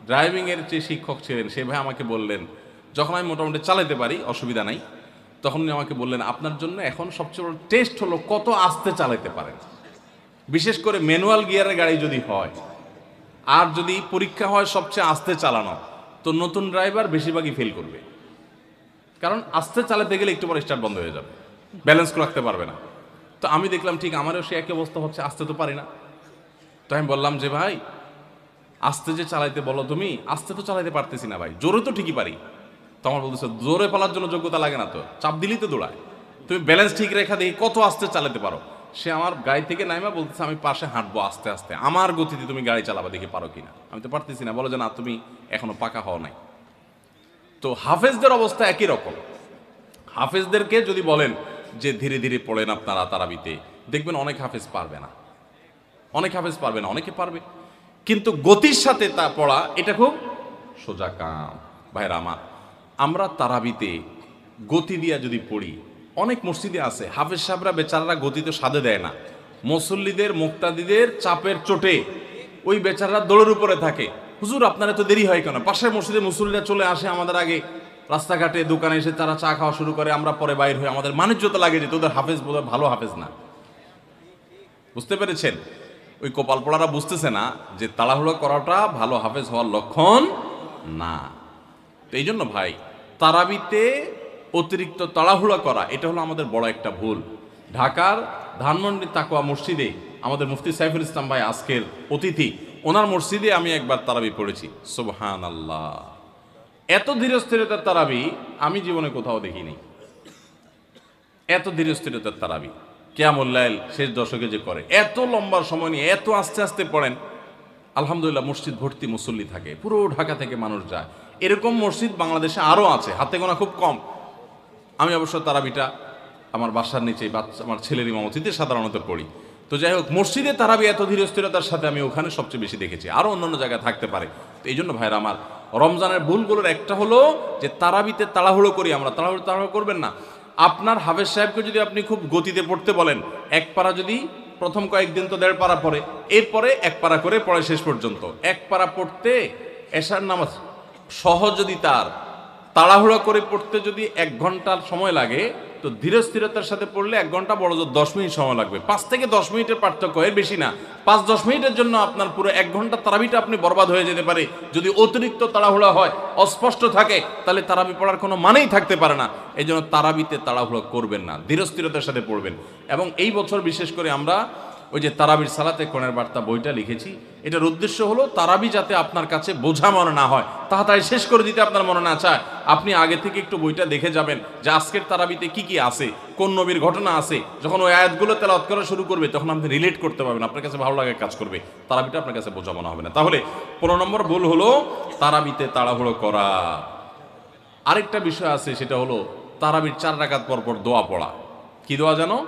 ড্রাইভিংয়ের যে শিক্ষক ছিলেন সে ভাই আমাকে বললেন, যখন আমি মোটামুটি চালাতে পারি, অসুবিধা নাই, তখন উনি আমাকে বললেন আপনার জন্য এখন সবচেয়ে বড় টেস্ট হলো কত আস্তে চালাতে পারেন। বিশেষ করে ম্যানুয়াল গিয়ারের গাড়ি যদি হয়, আর যদি পরীক্ষা হয় সবচেয়ে আস্তে চালানো, তো নতুন ড্রাইভার বেশিরভাগই ফেল করবে, কারণ আস্তে চালাতে গেলে একটু পরে স্টার্ট বন্ধ হয়ে যাবে, ব্যালেন্স রাখতে পারবে না। তো আমি দেখলাম ঠিক আমারও সে একই অবস্থা হচ্ছে, আস্তে তো পারি না। তো আমি বললাম যে ভাই আস্তে যে চালাইতে বলো তুমি, আস্তে তো চালাইতে পারতেছি না ভাই, জোরে তো ঠিকই পারি। তো আমার বলতেছে জোরে পালার জন্য যোগ্যতা লাগে না, তো চাপ দিলেই তো দৌড়ায়, তুমি ব্যালেন্স ঠিক রেখা দেখি কত আস্তে চালাতে পারো। সে আমার গাড়ি থেকে নাইমা বলতেছে আমি পাশে হাঁটবো আস্তে আস্তে, আমার গতিতে তুমি গাড়ি চালাবা, দেখি পারো কিনা। আমি তো পারতেছি না, বলো যে না তুমি এখনো পাকা হও নাই। তো হাফেজদের অবস্থা একই রকম। হাফেজদেরকে যদি বলেন যে ধীরে ধীরে পড়েন আপনারা তারাবিতে, দেখবেন অনেক হাফেজ পারবে না, অনেক হাফেজ পারবে না, অনেকে পারবে, কিন্তু গতির সাথে তা পড়া এটা খুব সোজা কাম। ভাইরা আমার, আমরা তারাবিতে গতি দিয়া যদি পড়ি, অনেক মসজিদে আছে হাফেজ সাহেবরা বেচারারা গতি তো সাধে দেয় না, মুসল্লিদের মুক্তাদিদের চাপের চোটে ওই বেচারারা দৌড়ের উপরে থাকে। হুজুর আপনারা তো দেরি হয় কেন? পাশের মসজিদে মুসল্লিরা চলে আসে আমাদের আগে, রাস্তাঘাটে দোকানে এসে তারা চা খাওয়া শুরু করে, আমরা পরে বাইর হয়ে আমাদের মানিজ্যতা লাগে যে তোদের হাফেজ বোধহয় ভালো হাফেজ না। বুঝতে পেরেছেন? ওই কপাল পড়ারা বুঝতেছে না যে তাড়াহুড়ো করাটা ভালো হাফেজ হওয়ার লক্ষণ না। তো এই জন্য ভাই, তারাবিতে অতিরিক্ত তাড়াহুড়ো করা এটা হলো আমাদের বড় একটা ভুল। ঢাকার ধানমন্ডি তাকওয়া মসজিদে আমাদের মুফতি সাইফুল ইসলাম ভাই আজকের অতিথি, ওনার মসজিদে আমি একবার তারাবি পড়েছি। সুবহানাল্লাহ, এত ধীরস্থিরতার তারাবি আমি জীবনে কোথাও দেখিনি। এত ধীরস্থিরতার তারাবি কিয়ামুল লাইল শেষ দশকে যে করে, এত লম্বা সময় নিয়ে এত আস্তে আস্তে পড়েন। আলহামদুলিল্লাহ, মসজিদ ভর্তি মুসল্লি থাকে, পুরো ঢাকা থেকে মানুষ যায়। এরকম মসজিদ বাংলাদেশে আরও আছে, হাতে গোনা খুব কম। আমি অবশ্য তারাবিটা আমার বাসার নিচে আমার ছেলের ইমামতিতে সাধারণত পড়ি। তো যাই হোক, মসজিদে তারাবি এত ধীরস্থিরতার সাথে আমি ওখানে সবচেয়ে বেশি দেখেছি, আরও অন্যান্য জায়গায় থাকতে পারে। তো এই জন্য ভাইরা আমার, রমজানের ভুলগুলোর একটা হলো যে তারাবিতে তাড়াহুড়ো করি আমরা। তাড়াহুড়ো করবেন না। আপনার হাফেজ সাহেবকে যদি আপনি খুব গতিতে পড়তে বলেন, এক পারা যদি প্রথম কয়েকদিন তো 1.5 পারা পড়ে, এরপরে 1 পারা করে পড়ে শেষ পর্যন্ত। 1 পারা পড়তে এশার নামাজ সহজ যদি তার তাড়াহুড়ো করে পড়তে যদি 1 ঘন্টার সময় লাগে, তো ধীরস্থিরতার সাথে পড়লে 1 ঘন্টা, বড় জোর 10 মিনিট সময় লাগবে। 5 থেকে 10 মিনিটের পার্থক্য, এর বেশি না। 5-10 মিনিটের জন্য আপনার পুরো 1 ঘন্টা তারাবিটা আপনি বরবাদ হয়ে যেতে পারে যদি অতিরিক্ত তাড়াহুড়া হয়, অস্পষ্ট থাকে, তাহলে তারাবি পড়ার কোনো মানেই থাকতে পারে না। এই জন্য তারাবিতে তাড়াহুড়ো করবেন না, ধীরস্থিরতার সাথে পড়বেন। এবং এই বছর বিশেষ করে আমরা ওই যে তারাবির সালাতে কোণের বার্তা বইটা লিখেছি, এটার উদ্দেশ্য হলো তারাবি যাতে আপনার কাছে বোঝা মনে না হয়, তাড়াতাড়ি শেষ করে দিতে আপনার মনে না চায়, আপনি আগে থেকে একটু বইটা দেখে যাবেন যে আজকের তারাবিতে কি কি আছে, কোন নবীর ঘটনা আছে। যখন ওই আয়াতগুলো তেলাওয়াত করা শুরু করবে, তখন আপনি রিলেট করতে পারবেন, আপনার কাছে ভালো লাগে কাজ করবে, তারাবিটা আপনার কাছে বোঝা মনে হবে না। তাহলে 15 নম্বর ভুল হলো তারাবিতে তাড়াহুড়ো করা। আরেকটা বিষয় আছে, সেটা হলো তারাবির 4 রাকাত পর পর দোয়া পড়া। কি দোয়া জানো?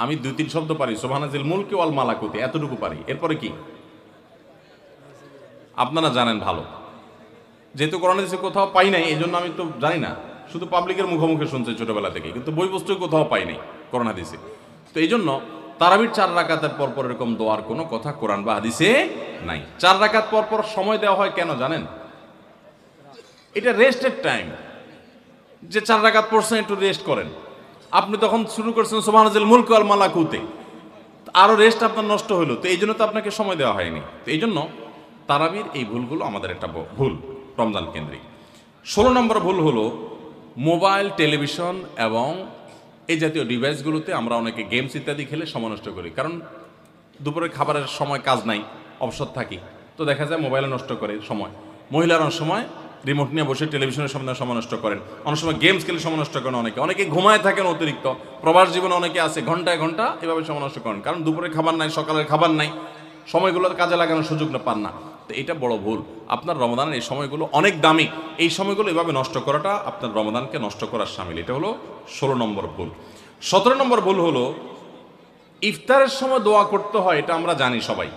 আমি 2-3 শব্দ পারি, সুবহানাজিল মুলকি ওয়াল মালাকুতি, এতটুকু পারি। এরপরে কি আপনারা জানেন ভালো, যেহেতু কোরআন হাদিসে কোথাও পাই নাই, এই জন্য আমি তো জানি না, শুধু পাবলিকের মুখোমুখি শুনছি ছোটবেলা থেকে, কিন্তু বই পুস্তকে কোথাও পাই নাই কোরআন হাদিসে। তো এই জন্য তারাবির 4 রাকাতের পর পর এরকম দোয়ার কোনো কথা কোরআন বা হাদিসে নাই। 4 রাকাত পর পর সময় দেওয়া হয় কেন জানেন? এটা রেস্টের টাইম, যে 4 রাকাত পড়ছেন একটু রেস্ট করেন। আপনি তখন শুরু করছেন সুবহানাল মুলক ওয়াল মালাকুতে, আরো রেস্ট আপনার নষ্ট হলো, তো এই জন্য তো আপনাকে সময় দেওয়া হয়নি। তো এই জন্য তারাবির এই ভুলগুলো আমাদের একটা ভুল রমজান কেন্দ্রিক। 16 নম্বর ভুল হলো মোবাইল, টেলিভিশন এবং এই জাতীয় ডিভাইসগুলোতে আমরা অনেকে গেমস ইত্যাদি খেলে সময় নষ্ট করি। কারণ দুপুরে খাবারের সময় কাজ নাই, অবসর থাকি, তো দেখা যায় মোবাইলে নষ্ট করে সময়। মহিলারা অনেক সময় রিমোট নিয়ে বসে টেলিভিশনের সামনে সময় নষ্ট করেন, অনেক সময় গেমস খেলে সময় নষ্ট করেন, অনেকে ঘুমায় থাকেন অতিরিক্ত। প্রবাস জীবনে অনেকে আছে ঘন্টায় ঘন্টা এভাবে সময় নষ্ট করেন, কারণ দুপুরে খাবার নাই, সকালের খাবার নাই, সময়গুলো কাজে লাগানোর সুযোগ না পান না। তো এটা বড় ভুল। আপনার রমজানের এই সময়গুলো অনেক দামি, এই সময়গুলো এভাবে নষ্ট করাটা আপনার রমজানকে নষ্ট করার শামিল। এটা হলো 16 নম্বর ভুল। 17 নম্বর ভুল হলো ইফতারের সময় দোয়া করতে হয়, এটা আমরা জানি সবাই।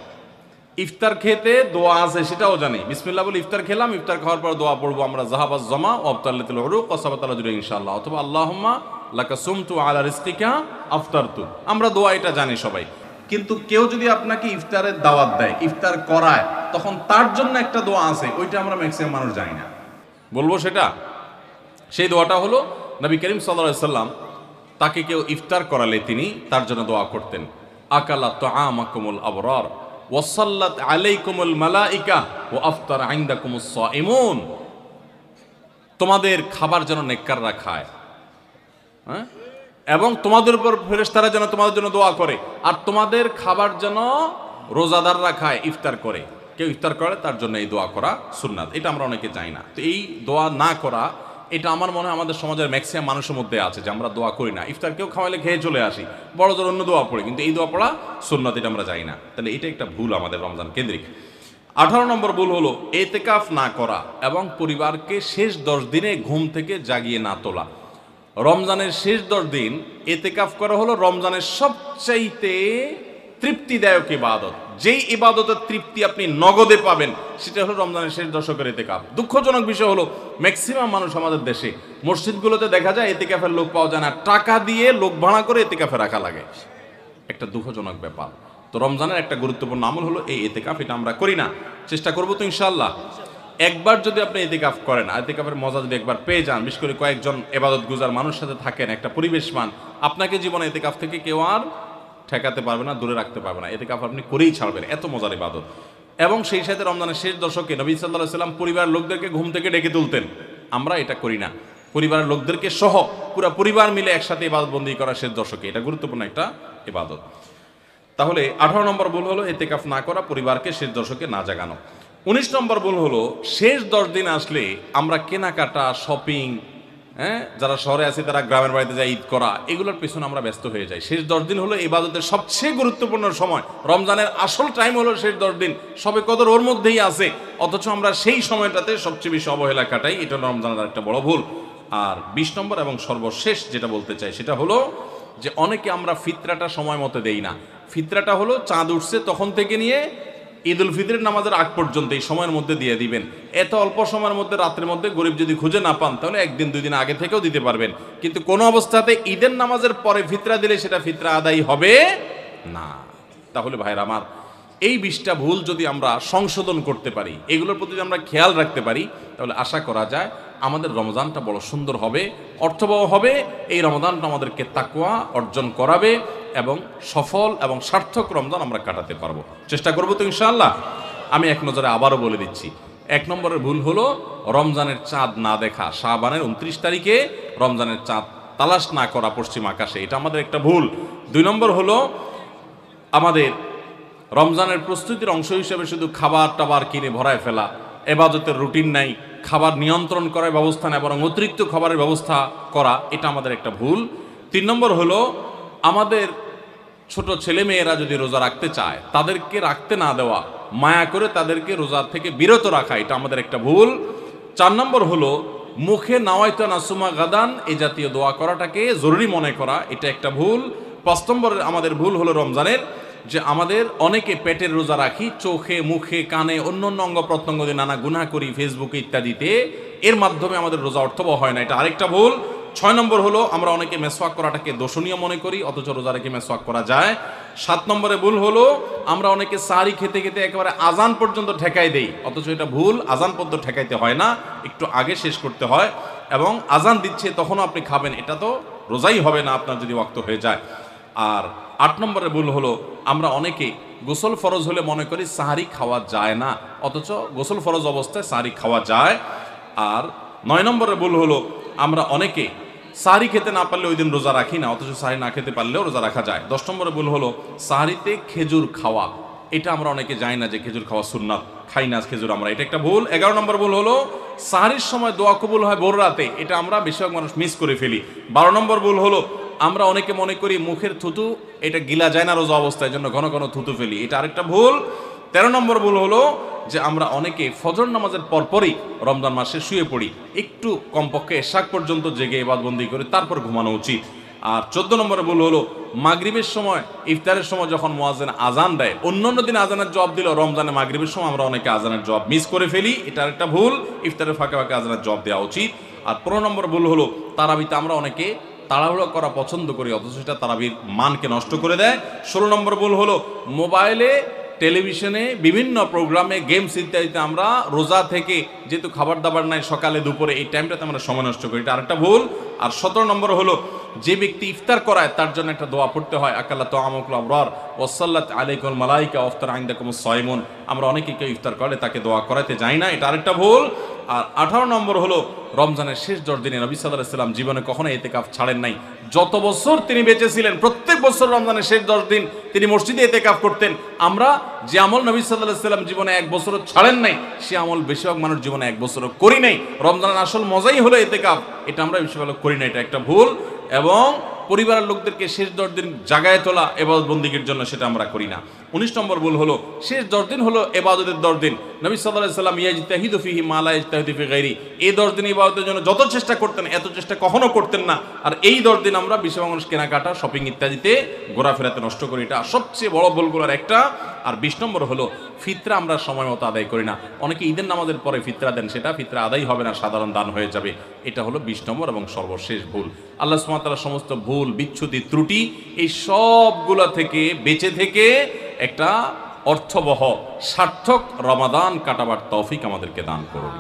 ইফতার খেতে দোয়া আছে সেটাও জানি, বিসমিল্লাহ বলে ইফতার খেলাম, ইফতার খাওয়ার পর দোয়া পড়বো আমরা, জাহাবাজ জামা ওয়াবতাল্লাতিল উরুক ওয়াসাবাতাল আজরু ইনশাআল্লাহ, অথবা আল্লাহুম্মা লাকা সুমতু আলা রিজকিকা আফতারতু। আমরা দোয়া এটা জানি সবাই। কিন্তু কেউ যদি আপনাকে ইফতারের দাওয়াত দেয়, ইফতার করায়, তখন তার জন্য একটা দোয়া আছে, ওইটা আমরা ম্যাক্সিমাম মানুষ জানি না। বলবো সেটা, সেই দোয়াটা হলো নবী করিম সাল্লাল্লাহু আলাইহি সাল্লাম তাকে কেউ ইফতার করালে তিনি তার জন্য দোয়া করতেন, আকালা তুআমাকুমুল আবরার ওয়াসাল্লাত আলাইকুমুল মালাইকা ওয়া আফতার ইনদাকুমুস সাইমুন। তোমাদের খাবার যেন নেককাররা খায়, হ্যাঁ, এবং তোমাদের উপর ফেরেশতারা যেন তোমাদের জন্য দোয়া করে, আর তোমাদের খাবার যেন রোজাদাররা খায়, ইফতার করে। কেউ ইফতার করে তার জন্য এই দোয়া করা সুন্নাত, এটা আমরা অনেকে জানি না। তো এই দোয়া না করা, এটা আমার মনে হয় আমাদের সমাজের ম্যাক্সিমাম মানুষের মধ্যে আছে, যে আমরা দোয়া করি না। ইফতার কেউ খাওয়াইলে খেয়ে চলে আসি, বড় জোর অন্য দোয়া পড়ি, কিন্তু এই দোয়া পড়া সুন্নাত, এটা আমরা জানি না। তাহলে এটা একটা ভুল আমাদের রমজান কেন্দ্রিক। 18 নম্বর ভুল হলো এতেকাফ না করা এবং পরিবারকে শেষ 10 দিনে ঘুম থেকে জাগিয়ে না তোলা। রমজানের শেষ 10 দিন এতেকাফ করা হলো রমজানের সবচাইতে তৃপ্তিদায়ক ইবাদত। যেই ইবাদতের তৃপ্তি আপনি নগদে পাবেন, সেটা হলো রমজানের শেষ দশকের এতেকাফ। দুঃখজনক বিষয় হলো ম্যাক্সিমাম মানুষ আমাদের দেশে মসজিদগুলোতে দেখা যায় এতেকাফের লোক পাওয়া যায় না, টাকা দিয়ে লোক ভাড়া করে এতেকাফে রাখা লাগে, একটা দুঃখজনক ব্যাপার। তো রমজানের একটা গুরুত্বপূর্ণ আমল হলো এই এতেকাফ, এটা আমরা করি না, চেষ্টা করবো তো ইনশাআল্লাহ। একবার যদি আপনি ইতিকাফ করেন, ইতিকাফের মজা যদি একবার পেয়ে যান, বিশেষ করে কয়েকজন ইবাদত গুজার মানুষের সাথে থাকেন, একটা পরিবেশ মান, আপনাকে জীবনে ইতিকাফ থেকে কেউ আর ঠেকাতে পারবে না, দূরে রাখতে পারবে না। ইতিকাফ আপনি করেই ছাড়বেন, এত মজার ইবাদত। এবং সেই সাথে রমজানের শেষ দশকে নবী সাল্লাল্লাহু আলাইহি সাল্লাম পরিবারের লোকদেরকে ঘুম থেকে ডেকে তুলতেন। আমরা এটা করি না, পরিবারের লোকদেরকে সহ পুরো পরিবার মিলে একসাথে ইবাদত বন্দি করা শেষ দশকে, এটা গুরুত্বপূর্ণ একটা ইবাদত। তাহলে 18 নম্বর ভুল হলো ইতিকাফ না করা, পরিবারকে শেষ দশকে না জাগানো। 19 নম্বর ভুল হলো শেষ 10 দিন আসলে আমরা কেনাকাটা, শপিং, যারা শহরে আছে তারা গ্রামের বাড়িতে যায় ঈদ করা, এগুলোর পেছনে আমরা ব্যস্ত হয়ে যাই। শেষ 10 দিন হলো ইবাদতের সবচেয়ে গুরুত্বপূর্ণ সময়। রমজানের আসল টাইম হলো শেষ 10 দিন, সবে কদর ওর মধ্যেই আছে, অথচ আমরা সেই সময়টাতে সবচেয়ে বেশি অবহেলা কাটাই। এটা হলো রমজানের একটা বড় ভুল। আর 20 নম্বর এবং সর্বশেষ যেটা বলতে চাই সেটা হলো যে অনেকে আমরা ফিতরাটা সময় মতো দেই না। ফিতরাটা হলো চাঁদ উঠছে তখন থেকে নিয়ে ঈদ উল ফিতরের নামাজের আগ পর্যন্ত এই সময়ের মধ্যে দিয়ে দিবেন। এত অল্প সময়ের মধ্যে রাত্রের মধ্যে গরিব যদি খুঁজে না পান তাহলে একদিন 2 দিন আগে থেকেও দিতে পারবেন, কিন্তু কোনো অবস্থাতে ঈদের নামাজের পরে ফিতরা দিলে সেটা ফিতরা আদায় হবে না। তাহলে ভাইরা আমার, এই 20টা ভুল যদি আমরা সংশোধন করতে পারি, এগুলোর প্রতি যদি আমরা খেয়াল রাখতে পারি, তাহলে আশা করা যায় আমাদের রমজানটা বড় সুন্দর হবে, অর্থবহ হবে। এই রমজানটা আমাদেরকে তাকওয়া অর্জন করাবে এবং সফল এবং সার্থক রমজান আমরা কাটাতে পারবো। চেষ্টা করবো তো ইনশাআল্লাহ। আমি এক নজরে আবারও বলে দিচ্ছি, 1 নম্বরের ভুল হলো রমজানের চাঁদ না দেখা। শাবানের 29 তারিখে রমজানের চাঁদ তালাশ না করা পশ্চিম আকাশে, এটা আমাদের একটা ভুল। 2 নম্বর হলো আমাদের রমজানের প্রস্তুতির অংশ হিসেবে শুধু খাবার টাবার কিনে ভরায় ফেলা, ইবাদতের রুটিন নাই, খাবার নিয়ন্ত্রণ করার ব্যবস্থা নেই, বরং অতিরিক্ত খাবারের ব্যবস্থা করা, এটা আমাদের একটা ভুল। 3 নম্বর হলো আমাদের ছোট ছেলে মেয়েরা যদি রোজা রাখতে চায় তাদেরকে রাখতে না দেওয়া, মায়া করে তাদেরকে রোজা থেকে বিরত রাখা, এটা আমাদের একটা ভুল। 4 নম্বর হলো মুখে নাওয়াইতা নাসুমা গাদান এই জাতীয় দোয়া করাটাকে জরুরি মনে করা, এটা একটা ভুল। 5 নম্বরের আমাদের ভুল হলো রমজানের যে আমাদের অনেকে পেটের রোজা রাখি, চোখে, মুখে, কানে, অন্য অন্য অঙ্গ প্রত্যঙ্গ দিয়ে নানা গুনাহ করি ফেসবুকে ইত্যাদিতে, এর মাধ্যমে আমাদের রোজা অর্থবহ হয় না, এটা আরেকটা ভুল। 6 নম্বর হলো আমরা অনেকে মেসওয়াক করাটাকে দোষণীয় মনে করি, অথচ রোজা রেখে মেসওয়াক করা যায়। 7 নম্বরে ভুল হলো আমরা অনেকে সাহারি খেতে খেতে একেবারে আজান পর্যন্ত ঠেকাই দেই, অথচ এটা ভুল। আজান পর্যন্ত ঠেকাইতে হয় না, একটু আগে শেষ করতে হয়। এবং আজান দিচ্ছে তখনও আপনি খাবেন, এটা তো রোজাই হবে না আপনার যদি ওয়াক্ত হয়ে যায়। আর 8 নম্বরের ভুল হলো আমরা অনেকে গোসল ফরজ হলে মনে করি সাহারি খাওয়া যায় না, অথচ গোসল ফরজ অবস্থায় সাহারি খাওয়া যায়। আর 9 নম্বরের ভুল হলো আমরা অনেকে সাহারি খেতে না পারলে ওই দিন রোজা রাখি না, অথচ সাহারি না খেতে পারলেও রোজা রাখা যায়। 10 নম্বরের ভুল হলো সাহারিতে খেজুর খাওয়া, এটা আমরা অনেকে জানি না যে খেজুর খাওয়া সুন্নাত, খাই না খেজুর আমরা, এটা একটা ভুল। 11 নম্বর ভুল হলো সাহারির সময় দোয়া কবুল হয় ভোর রাতে, এটা আমরা বেশিরভাগ মানুষ মিস করে ফেলি। 12 নম্বর ভুল হলো আমরা অনেকে মনে করি মুখের থুতু এটা গিলা যায় না রোজা অবস্থায়, জন্য ঘন ঘন থুতু ফেলি, এটা আরেকটা ভুল। 13 নম্বর ভুল হলো যে আমরা অনেকে ফজর নামাজের পরপরই রমজান মাসে শুয়ে পড়ি, একটু কমপক্ষে এশাক পর্যন্ত জেগে ইবাদতবন্দি করে তারপর ঘুমানো উচিত। আর 14 নম্বরে ভুল হলো মাগরিবের সময়, ইফতারের সময় যখন মুয়াজ্জিন আজান দেয়, অন্যান্য দিন আজানের জবাব দিল, রমজানে মাগরিবের সময় আমরা অনেকে আজানের জবাব মিস করে ফেলি, এটা একটা ভুল। ইফতারের ফাঁকে ফাঁকে আজানের জবাব দেওয়া উচিত। আর 15 নম্বর ভুল হলো তারাবিতে আমরা অনেকে তাড়াহুড়ো করা পছন্দ করি, অথচ সেটা তারাবির মানকে নষ্ট করে দেয়। 16 নম্বর ভুল হলো মোবাইলে, টেলিভিশনে, বিভিন্ন প্রোগ্রামে, গেমস ইত্যাদিতে আমরা রোজা থেকে যেহেতু খাবার দাবার নাই সকালে দুপুরে, এই টাইমটাতে আমরা সময় নষ্ট করি, এটা আরেকটা ভুল। আর 17 নম্বর হলো যে ব্যক্তি ইফতার করায় তার জন্য একটা দোয়া পড়তে হয়, আকাল্লা তাআমুকুল আবরার ওয়াসাল্লাত আলাইকুল মালাইকা ওয়াফতার ইনদাকুমুস সাইমুন, আমরা অনেকে কেউ ইফতার করে তাকে দোয়া করাতে যাই না, এটা আরেকটা ভুল। আর 18 নম্বর হলো রমজানের শেষ 10 দিনে নবী সাল্লাল্লাহু আলাইহি ওয়াসাল্লাম জীবনে কখনো ইতিকাফ ছাড়েন নাই। যত বছর তিনি বেঁচে ছিলেন প্রত্যেক বছর রমজানের শেষ 10 দিন তিনি মসজিদে ইতিকাফ করতেন। আমরা যে আমল নবী সাল্লাল্লাহু আলাইহি ওয়াসাল্লাম জীবনে 1 বছরও ছাড়েন নাই, সে আমল বেশিরভাগ মানুষ জীবনে 1 বছরও করি নাই। রমজানের আসল মজাই হলো ইতিকাফ, এটা আমরা বেশিরভাগ করি না, এটা একটা ভুল। এবং পরিবারের লোকদেরকে শেষ 10 দিন জাগায় তোলা ইবাদত বন্দিগির জন্য, সেটা আমরা করি না। 19 নম্বর ভুল হলো শেষ 10 দিন হলো ইবাদতের 10 দিন। নবী সাল্লাল্লাহু আলাইহি ওয়াসাল্লাম ইয়াজতাহিদু ফিহি মা লা ইয়াজতাহিদু ফি গায়রি, এই 10 দিন ইবাদতের জন্য যত চেষ্টা করতেন এত চেষ্টা কখনো করতেন না। আর এই 10 দিন আমরা বেশিরভাগ মানুষ কেনাকাটা, শপিং ইত্যাদিতে ঘোরাফেরাতে নষ্ট করি, এটা সবচেয়ে বড় ভুলগুলোর একটা। আর 20 নম্বর হলো ফিতরা আমরা সময় মতো আদায় করি না। অনেকে ঈদের নামাজের পরে ফিতরা দেন, সেটা ফিতরা আদায় হবে না, সাধারণ দান হয়ে যাবে, এটা হলো 20 নম্বর এবং সর্বশেষ ভুল। আল্লাহ সুবহানাহু ওয়া তাআলা সমস্ত ভুল, বিচ্যুতি, ত্রুটি এই সবগুলা থেকে বেঁচে থেকে একটা অর্থবহ সার্থক রমাদান কাটাবার তৌফিক আমাদেরকে দান করুন।